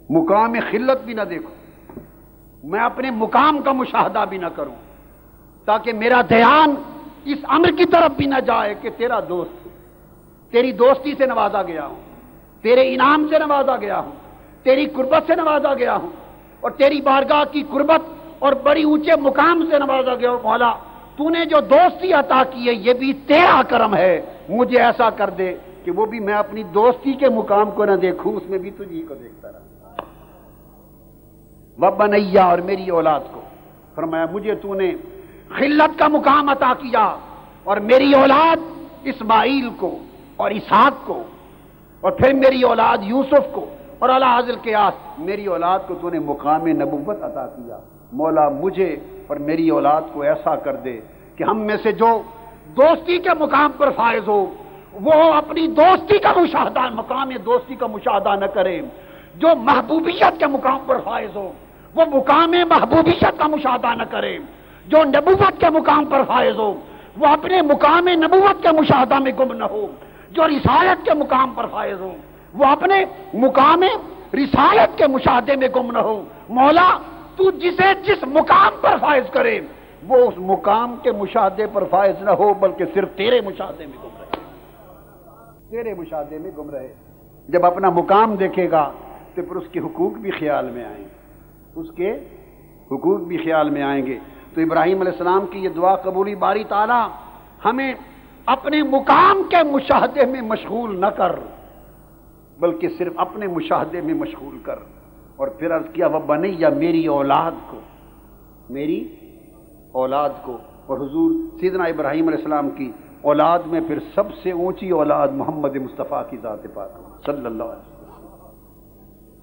مقام خلت بھی نہ دیکھوں، میں اپنے مقام کا مشاہدہ بھی نہ کروں، تاکہ میرا دھیان اس امر کی طرف بھی نہ جائے کہ تیرا دوست، تیری دوستی سے نوازا گیا ہوں، تیرے انعام سے نوازا گیا ہوں، تیری قربت سے نوازا گیا ہوں، اور تیری بارگاہ کی قربت اور بڑی اونچے مقام سے نوازا گیا ہوں۔ مولا تو نے جو دوستی عطا کی ہے یہ بھی تیرا کرم ہے، مجھے ایسا کر دے کہ وہ بھی میں اپنی دوستی کے مقام کو نہ دیکھوں، اس میں بھی تجھی کو دیکھتا رہا۔ وبنیہ، اور میری اولاد کو، فرمایا مجھے تو نے خلت کا مقام عطا کیا، اور میری اولاد اسماعیل کو اور اسحاق کو، اور پھر میری اولاد یوسف کو، اور اعلیٰ حاضر قیاس میری اولاد کو تو نے مقام نبوت عطا کیا۔ مولا مجھے اور میری اولاد کو ایسا کر دے کہ ہم میں سے جو دوستی کے مقام پر فائز ہو وہ اپنی دوستی کا مشاہدہ، مقام دوستی کا مشاہدہ نہ کرے، جو محبوبیت کے مقام پر فائز ہو وہ مقام محبوبیت کا مشاہدہ نہ کرے، جو نبوت کے مقام پر فائز ہو وہ اپنے مقام نبوت کے مشاہدہ میں گم نہ ہو، جو رسالت کے مقام پر فائز ہو وہ اپنے مقام رسالت کے مشاہدے میں گم نہ ہو۔ مولا تو جسے جس مقام پر فائز کرے وہ اس مقام کے مشاہدے پر فائز نہ ہو بلکہ صرف تیرے مشاہدے میں گم رہے، تیرے مشاہدے میں گم رہے۔ جب اپنا مقام دیکھے گا تو پھر اس کے حقوق بھی خیال میں آئیں گے، اس کے حقوق بھی خیال میں آئیں گے۔ تو ابراہیم علیہ السلام کی یہ دعا قبولی، باری تعالیٰ ہمیں اپنے مقام کے مشاہدے میں مشغول نہ کر بلکہ صرف اپنے مشاہدے میں مشغول کر۔ اور پھر عرض کیا وبنیہ، میری اولاد کو، میری اولاد کو، اور حضور سیدنا ابراہیم علیہ السلام کی اولاد میں پھر سب سے اونچی اولاد محمد مصطفیٰ کی ذات پاک صلی اللہ علیہ وسلم۔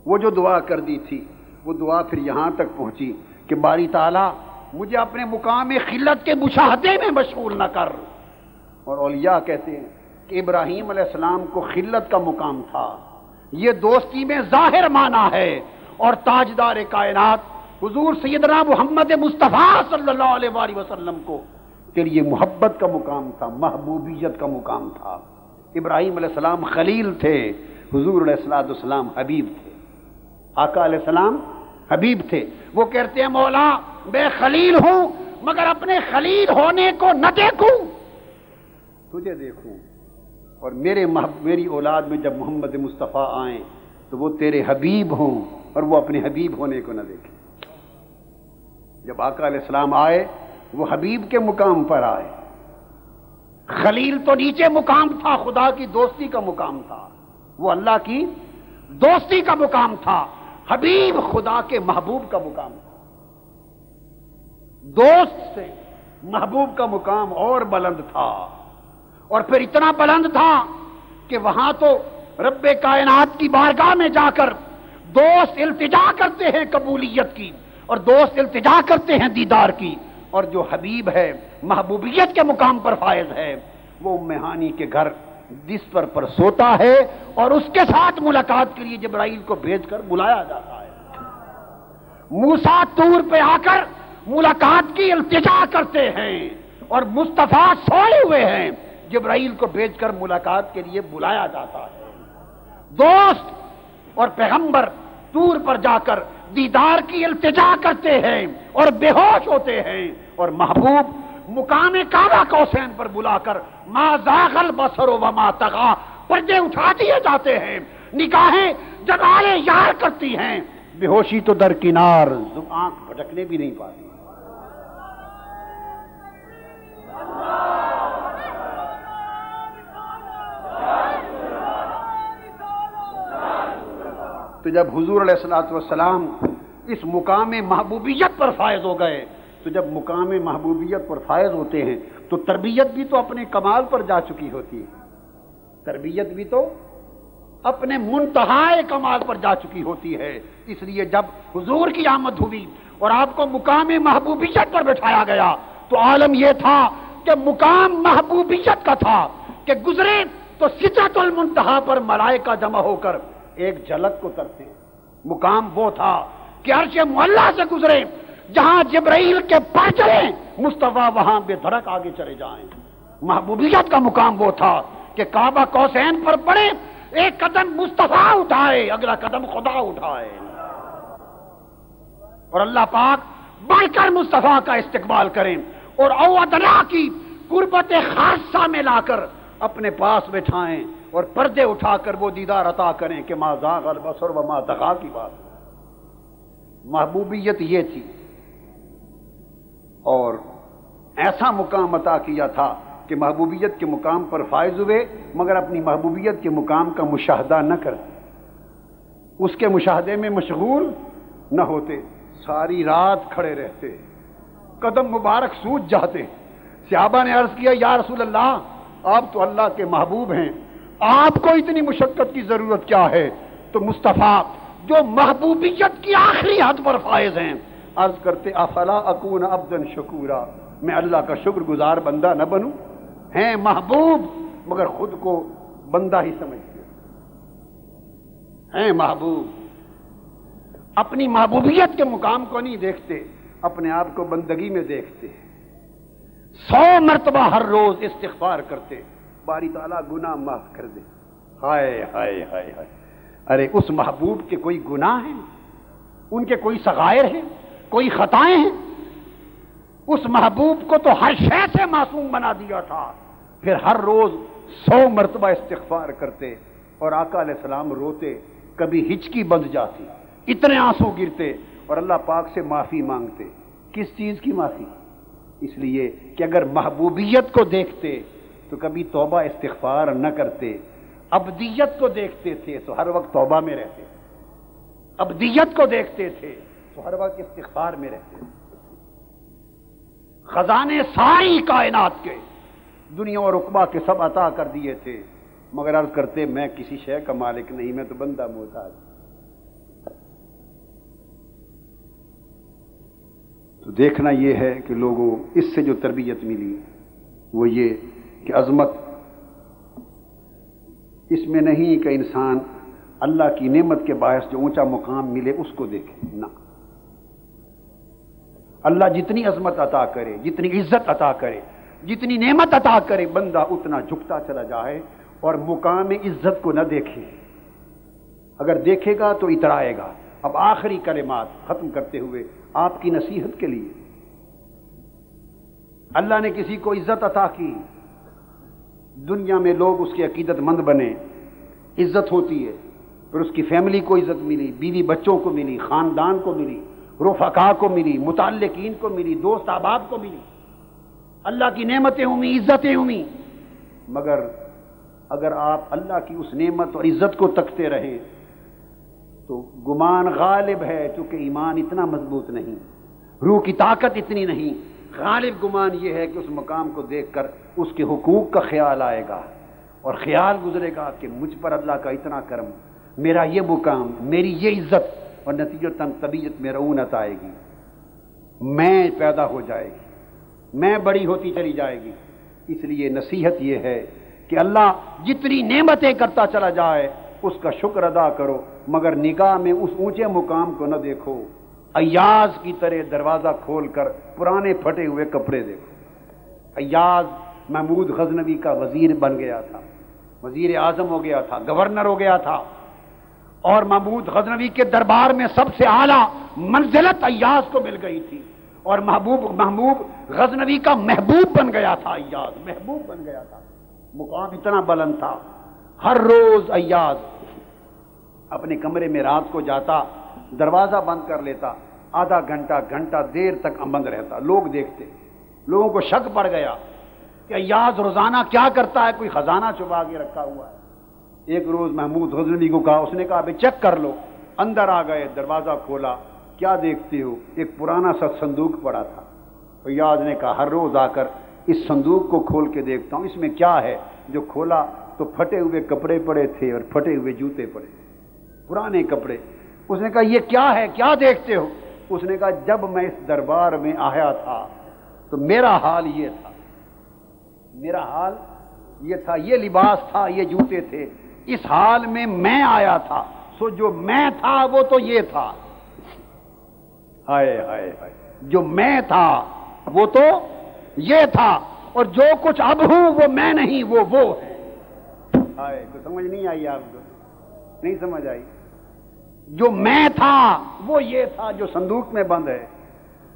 وہ جو دعا کر دی تھی وہ دعا پھر یہاں تک پہنچی کہ باری تعالیٰ مجھے اپنے مقام خلت کے مشاہدے میں مشغول نہ کر۔ اور اولیاء کہتے ہیں کہ ابراہیم علیہ السلام کو خلت کا مقام تھا، یہ دوستی میں ظاہر معنی ہے، اور تاجدار کائنات حضور سیدنا محمد مصطفیٰ صلی اللہ علیہ وآلہ وسلم کو کے لیے محبت کا مقام تھا، محبوبیت کا مقام تھا۔ ابراہیم علیہ السلام خلیل تھے، حضور علیہ السلام حبیب تھے، آقا علیہ السلام حبیب تھے۔ وہ کہتے ہیں مولا میں خلیل ہوں مگر اپنے خلیل ہونے کو نہ دیکھوں، تجھے دیکھوں، اور میری اولاد میں جب محمد مصطفیٰ آئیں تو وہ تیرے حبیب ہوں اور وہ اپنے حبیب ہونے کو نہ دیکھیں۔ جب آقا علیہ السلام آئے وہ حبیب کے مقام پر آئے، خلیل تو نیچے مقام تھا، خدا کی دوستی کا مقام تھا، وہ اللہ کی دوستی کا مقام تھا، حبیب خدا کے محبوب کا مقام تھا۔ دوست سے محبوب کا مقام اور بلند تھا، اور پھر اتنا بلند تھا کہ وہاں تو رب کائنات کی بارگاہ میں جا کر دوست التجا کرتے ہیں قبولیت کی، اور دوست التجا کرتے ہیں دیدار کی، اور جو حبیب ہے محبوبیت کے مقام پر فائز ہے وہ ام ہانی کے گھر بستر پر سوتا ہے، اور اس کے ساتھ ملاقات کے لیے جبرائیل کو بھیج کر بلایا جاتا ہے۔ موسیٰ طور پہ آ کر ملاقات کی التجا کرتے ہیں، اور مصطفیٰ سوئے ہوئے ہیں، جبرائیل کو بھیج کر ملاقات کے لیے بلایا جاتا ہے۔ دوست اور پیغمبر طور پر جا کر دیدار کی التجا کرتے ہیں اور بے ہوش ہوتے ہیں، اور محبوب مقام کعبہ قوسین پر بلا کر ما زاغ البصر وما طغی، پردے اٹھا دیے جاتے ہیں، نگاہیں جگالے یار کرتی ہیں، بے ہوشی تو درکنار، آنکھ بھٹکنے بھی نہیں پاتی۔ تو جب حضور علیہ السلام اس مقام محبوبیت پر فائز ہو گئے، تو جب مقام محبوبیت پر فائز ہوتے ہیں تو تربیت بھی تو اپنے کمال پر جا چکی ہوتی ہے، تربیت بھی تو اپنے منتہائے کمال پر جا چکی ہوتی ہے۔ اس لیے جب حضور کی آمد ہوئی اور آپ کو مقام محبوبیت پر بٹھایا گیا تو عالم یہ تھا کہ مقام محبوبیت کا تھا کہ گزرے تو سدرۃ المنتہا پر ملائکہ جمع ہو کر ایک جھلک کو ترتے، مقام وہ تھا کہ عرش معلیٰ سے گزرے، جہاں جبرائیل کے پر چلیں مصطفیٰ وہاں بے دھڑک آگے چلے جائیں۔ محبوبیت کا مقام وہ تھا کہ کعبہ قوسین پر پڑے، ایک قدم مصطفیٰ اٹھائے، اگلا قدم خدا اٹھائے، اور اللہ پاک بڑھ کر مصطفیٰ کا استقبال کریں اور اوادلہ کی قربت خاصہ میں لا کر اپنے پاس بٹھائیں اور پردے اٹھا کر وہ دیدار عطا کریں کہ ما زاغ البصر وما طغی کی بات۔ محبوبیت یہ تھی، اور ایسا مقام عطا کیا تھا کہ محبوبیت کے مقام پر فائز ہوئے مگر اپنی محبوبیت کے مقام کا مشاہدہ نہ کرتے، اس کے مشاہدے میں مشغول نہ ہوتے، ساری رات کھڑے رہتے، قدم مبارک سوج جاتے۔ صحابہ نے عرض کیا یا رسول اللہ آپ تو اللہ کے محبوب ہیں، آپ کو اتنی مشقت کی ضرورت کیا ہے؟ تو مصطفیٰ جو محبوبیت کی آخری حد پر فائز ہیں عرض کرتے افلا اکون عبدا شکورا، میں اللہ کا شکر گزار بندہ نہ بنوں؟ ہیں محبوب مگر خود کو بندہ ہی سمجھتے ہیں، محبوب اپنی محبوبیت کے مقام کو نہیں دیکھتے، اپنے آپ کو بندگی میں دیکھتے ہیں۔ 100 مرتبہ ہر روز استغفار کرتے، باری تعالیٰ گناہ معاف کر دے۔ ہائے ہائے ہائے ہائے، ارے اس محبوب کے کوئی گناہ ہیں؟ ان کے کوئی صغائر ہیں؟ کوئی خطائیں ہیں؟ اس محبوب کو تو ہر شے سے معصوم بنا دیا تھا، پھر ہر روز 100 مرتبہ استغفار کرتے، اور آقا علیہ السلام روتے، کبھی ہچکی بندھ جاتی، اتنے آنسو گرتے اور اللہ پاک سے معافی مانگتے۔ کس چیز کی معافی؟ اس لیے کہ اگر محبوبیت کو دیکھتے تو کبھی توبہ استغفار نہ کرتے، ابدیت کو دیکھتے تھے تو ہر وقت توبہ میں رہتے، ابدیت کو دیکھتے تھے تو ہر وقت استغفار میں رہتے۔ خزانے ساری کائنات کے دنیا اور عقبہ کے سب عطا کر دیے تھے، مگر عرض کرتے میں کسی شے کا مالک نہیں، میں تو بندہ محتاج۔ تو دیکھنا یہ ہے کہ لوگوں اس سے جو تربیت ملی وہ یہ کہ عظمت اس میں نہیں کہ انسان اللہ کی نعمت کے باعث جو اونچا مقام ملے اس کو دیکھے، نہ، اللہ جتنی عظمت عطا کرے، جتنی عزت عطا کرے، جتنی نعمت عطا کرے، بندہ اتنا جھکتا چلا جائے اور مقام عزت کو نہ دیکھے۔ اگر دیکھے گا تو اترائے گا۔ اب آخری کلمات ختم کرتے ہوئے آپ کی نصیحت کے لیے، اللہ نے کسی کو عزت عطا کی، دنیا میں لوگ اس کے عقیدت مند بنے، عزت ہوتی ہے، پھر اس کی فیملی کو عزت ملی، بیوی بچوں کو ملی، خاندان کو ملی، رفقا کو ملی، متعلقین کو ملی، دوست احباب کو ملی، اللہ کی نعمتیں ہوئیں، عزتیں ہوئیں، مگر اگر آپ اللہ کی اس نعمت اور عزت کو تکتے رہیں تو گمان غالب ہے، چونکہ ایمان اتنا مضبوط نہیں، روح کی طاقت اتنی نہیں، غالب گمان یہ ہے کہ اس مقام کو دیکھ کر اس کے حقوق کا خیال آئے گا اور خیال گزرے گا کہ مجھ پر اللہ کا اتنا کرم، میرا یہ مقام، میری یہ عزت، اور نتیجتاً طبیعت میں رعونت آئے گی، میں پیدا ہو جائے گی، میں بڑی ہوتی چلی جائے گی۔ اس لیے نصیحت یہ ہے کہ اللہ جتنی نعمتیں کرتا چلا جائے اس کا شکر ادا کرو، مگر نگاہ میں اس اونچے مقام کو نہ دیکھو، ایاز کی طرح دروازہ کھول کر پرانے پھٹے ہوئے کپڑے دیکھو۔ ایاز محمود غزنوی کا وزیر بن گیا تھا، وزیر اعظم ہو گیا تھا، گورنر ہو گیا تھا، اور محمود غزنوی کے دربار میں سب سے اعلیٰ منزلت ایاز کو مل گئی تھی، اور محبوب غزنوی کا محبوب بن گیا تھا، ایاز محبوب بن گیا تھا، مقام اتنا بلند تھا۔ ہر روز ایاز اپنے کمرے میں رات کو جاتا، دروازہ بند کر لیتا، آدھا گھنٹہ دیر تک بند رہتا، لوگ دیکھتے، لوگوں کو شک پڑ گیا کہ ایاز روزانہ کیا کرتا ہے، کوئی خزانہ چھپا کے رکھا ہوا ہے۔ ایک روز محمود غزنوی کو کہا، اس نے کہا ابھی چیک کر لو، اندر آ گئے، دروازہ کھولا، کیا دیکھتے ہو؟ ایک پرانا سا صندوق پڑا تھا۔ ایاز نے کہا ہر روز آ کر اس صندوق کو کھول کے دیکھتا ہوں، اس میں کیا ہے؟ جو کھولا تو پھٹے ہوئے کپڑے پڑے تھے اور پھٹے ہوئے جوتے پڑے، پرانے کپڑے۔ اس نے کہا یہ کیا ہے، کیا دیکھتے ہو؟ اس نے کہا جب میں اس دربار میں آیا تھا تو میرا حال یہ تھا، میرا حال یہ تھا، یہ لباس تھا، یہ جوتے تھے، اس حال میں میں آیا تھا، سو جو میں تھا وہ تو یہ تھا۔ ہائے ہائے ہائے، جو میں تھا وہ تو یہ تھا، اور جو کچھ اب ہوں وہ میں نہیں، وہ ہے۔ ہائے، کوئی سمجھ نہیں آئی آپ کو؟ نہیں سمجھ آئی؟ جو میں تھا وہ یہ تھا جو صندوق میں بند ہے،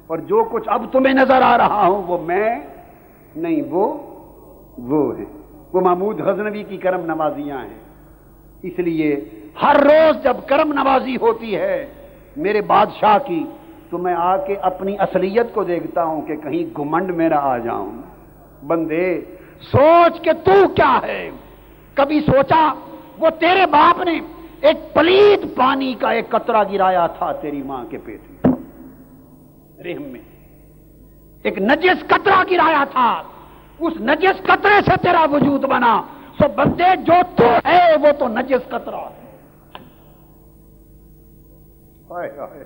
اور جو کچھ اب تمہیں نظر آ رہا ہوں وہ میں نہیں، وہ ہے۔ وہ محمود غزنوی کی کرم نوازیاں ہیں۔ اس لیے ہر روز جب کرم نوازی ہوتی ہے میرے بادشاہ کی تو میں آ کے اپنی اصلیت کو دیکھتا ہوں کہ کہیں گھمنڈ میرا آ جاؤں۔ بندے سوچ کہ تو کیا ہے، کبھی سوچا وہ تیرے باپ نے ایک پلید پانی کا ایک قطرہ گرایا تھا تیری ماں کے پیٹ میں، رحم میں ایک نجس قطرہ گرایا تھا، اس نجس قطرے سے تیرا وجود بنا۔ سو بندے جو تو ہے وہ تو نجس قطرہ ہے۔ ہائے ہائے،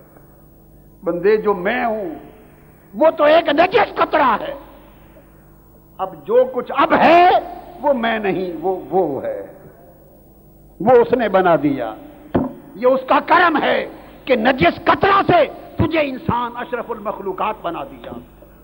بندے جو میں ہوں وہ تو ایک نجس قطرہ ہے۔ اب جو کچھ اب ہے وہ میں نہیں، وہ ہے، وہ اس نے بنا دیا۔ یہ اس کا کرم ہے کہ نجس قطرہ سے تجھے انسان اشرف المخلوقات بنا دیا،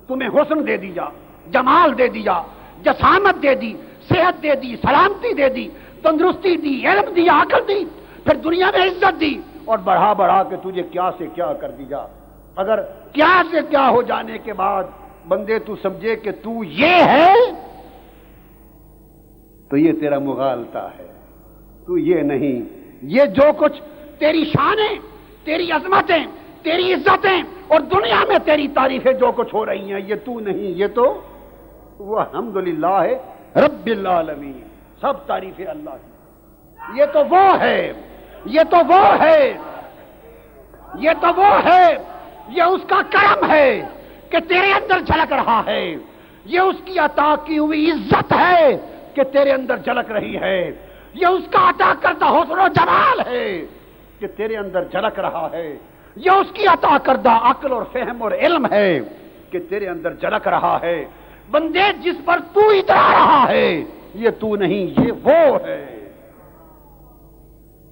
تمہیں حسن دے دیا، جمال دے دیا، جسامت دے دی، صحت دے دی، سلامتی دے دی، تندرستی دی، علم دی، عقل دی، پھر دنیا میں عزت دی، اور بڑھا کے تجھے کیا سے کیا کر دیا۔ اگر کیا سے کیا ہو جانے کے بعد بندے تو سمجھے کہ تو یہ ہے تو یہ تیرا مغالطہ ہے، تو یہ نہیں۔ یہ جو کچھ تیری شانیں، تیری عظمتیں، تیری عزتیں اور دنیا میں تیری تعریفیں جو کچھ ہو رہی ہیں یہ تو نہیں، یہ تو وہ الحمدللہ ہے رب العالمین، سب تعریفیں اللہ کی۔ یہ تو وہ ہے، یہ تو وہ ہے، یہ تو وہ ہے، یہ اس کا کرم ہے کہ تیرے اندر جھلک رہا ہے، یہ اس کی عطا کی ہوئی عزت ہے کہ تیرے اندر جھلک رہی ہے، یہ اس کا عطا کردہ حسن و جمال ہے کہ تیرے اندر جھلک رہا ہے، یہ اس کی عطا کردہ عقل اور فہم اور علم ہے کہ تیرے اندر جھلک رہا ہے۔ بندے جس پر تو اترا رہا ہے یہ تو نہیں، یہ وہ ہے،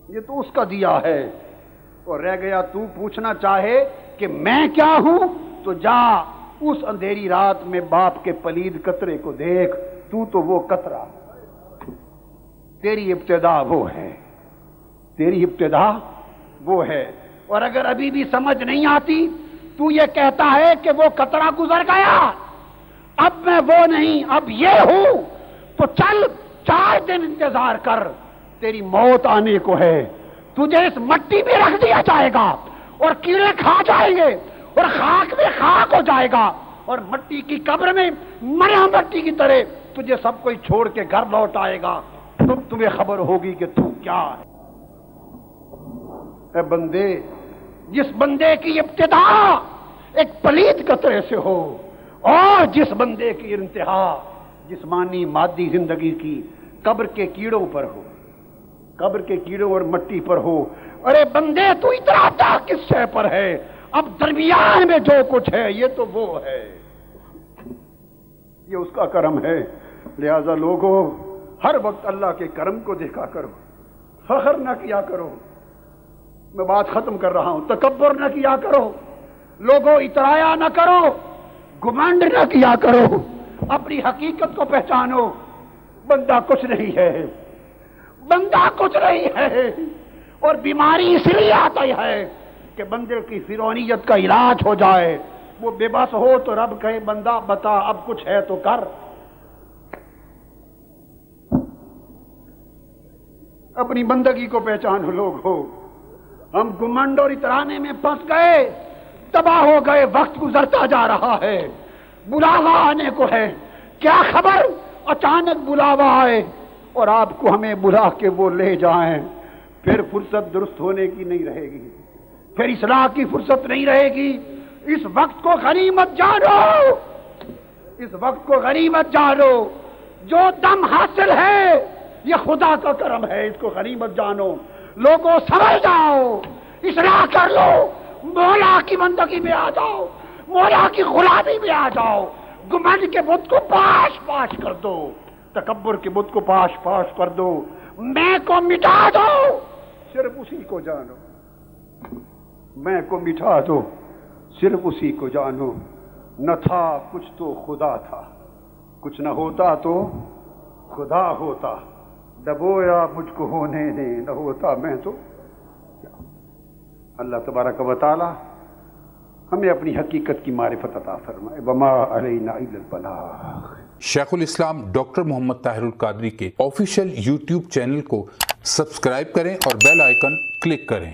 یہ تو اس کا دیا ہے۔ اور رہ گیا تو پوچھنا چاہے کہ میں کیا ہوں، تو جا اس اندھیری رات میں باپ کے پلید قطرے کو دیکھ، تو وہ قطرہ، تیری ابتدا وہ ہے، تیری ابتدا وہ ہے۔ اور اگر ابھی بھی سمجھ نہیں آتی، تو یہ کہتا ہے کہ وہ قطرہ گزر گیا، اب میں وہ نہیں، اب یہ ہوں، تو چل 4 دن انتظار کر، تیری موت آنے کو ہے۔ تجھے اس مٹی میں رکھ دیا جائے گا اور کیڑے کھا جائیں گے اور خاک میں خاک ہو جائے گا، اور مٹی کی قبر میں مرا مٹی کی طرح تجھے سب کوئی چھوڑ کے گھر لوٹ آئے گا، تمہیں خبر ہوگی کہ تو کیا ہے۔ اے بندے، جس بندے کی ابتدا ایک پلید قطرے سے ہو اور جس بندے کی انتہا جسمانی مادی زندگی کی قبر کے کیڑوں پر ہو، قبر کے کیڑوں اور مٹی پر ہو، ارے بندے تو اتراتا کس شے پر ہے؟ اب درمیان میں جو کچھ ہے یہ تو وہ ہے، یہ اس کا کرم ہے۔ لہذا لوگوں، ہر وقت اللہ کے کرم کو دیکھا کرو، فخر نہ کیا کرو۔ میں بات ختم کر رہا ہوں، تکبر نہ کیا کرو، لوگوں اترایا نہ کرو، گھمنڈ نہ کیا کرو، اپنی حقیقت کو پہچانو۔ بندہ کچھ نہیں ہے، بندہ کچھ نہیں ہے، اور بیماری اس لیے آتی ہے کہ بندے کی فرعونیت کا علاج ہو جائے۔ وہ بے بس ہو تو رب کہے بندہ بتا اب کچھ ہے تو کر۔ اپنی بندگی کو پہچانو لوگوں، ہم گھمنڈ اور اترانے میں پھنس گئے، تباہ ہو گئے، وقت گزرتا جا رہا ہے، بلاوا آنے کو ہے۔ کیا خبر اچانک بلاوا آئے اور آپ کو ہمیں بلا کے وہ لے جائیں، پھر فرصت درست ہونے کی نہیں رہے گی، پھر اصلاح کی فرصت نہیں رہے گی۔ اس وقت کو غنیمت جانو، اس وقت کو غنیمت جانو۔ جو دم حاصل ہے یہ خدا کا کرم ہے، اس کو غنیمت جانو۔ لوگوں سمجھ جاؤ، اصلاح کر لو، مولا کی بندگی میں آ جاؤ، مولا کی غلامی میں آ جاؤ۔ گمنڈ کے بت کو پاش پاش کر دو، تکبر کے بت کو پاش پاش کر دو، میں کو مٹا دو، صرف اسی کو جانو، میں کو مٹا دو، صرف اسی کو جانو۔ نہ تھا کچھ تو خدا تھا، کچھ نہ ہوتا تو خدا ہوتا، ڈبویا مجھ کو ہونے دے، نہ ہوتا میں تو۔ اللہ تبارک و تعالی ہمیں اپنی حقیقت کی معرفت عطا فرمائے۔ وما علینا الا البلاغ۔ شیخ الاسلام ڈاکٹر محمد طاہر القادری کے آفیشیل یوٹیوب چینل کو سبسکرائب کریں اور بیل آئیکن کلک کریں۔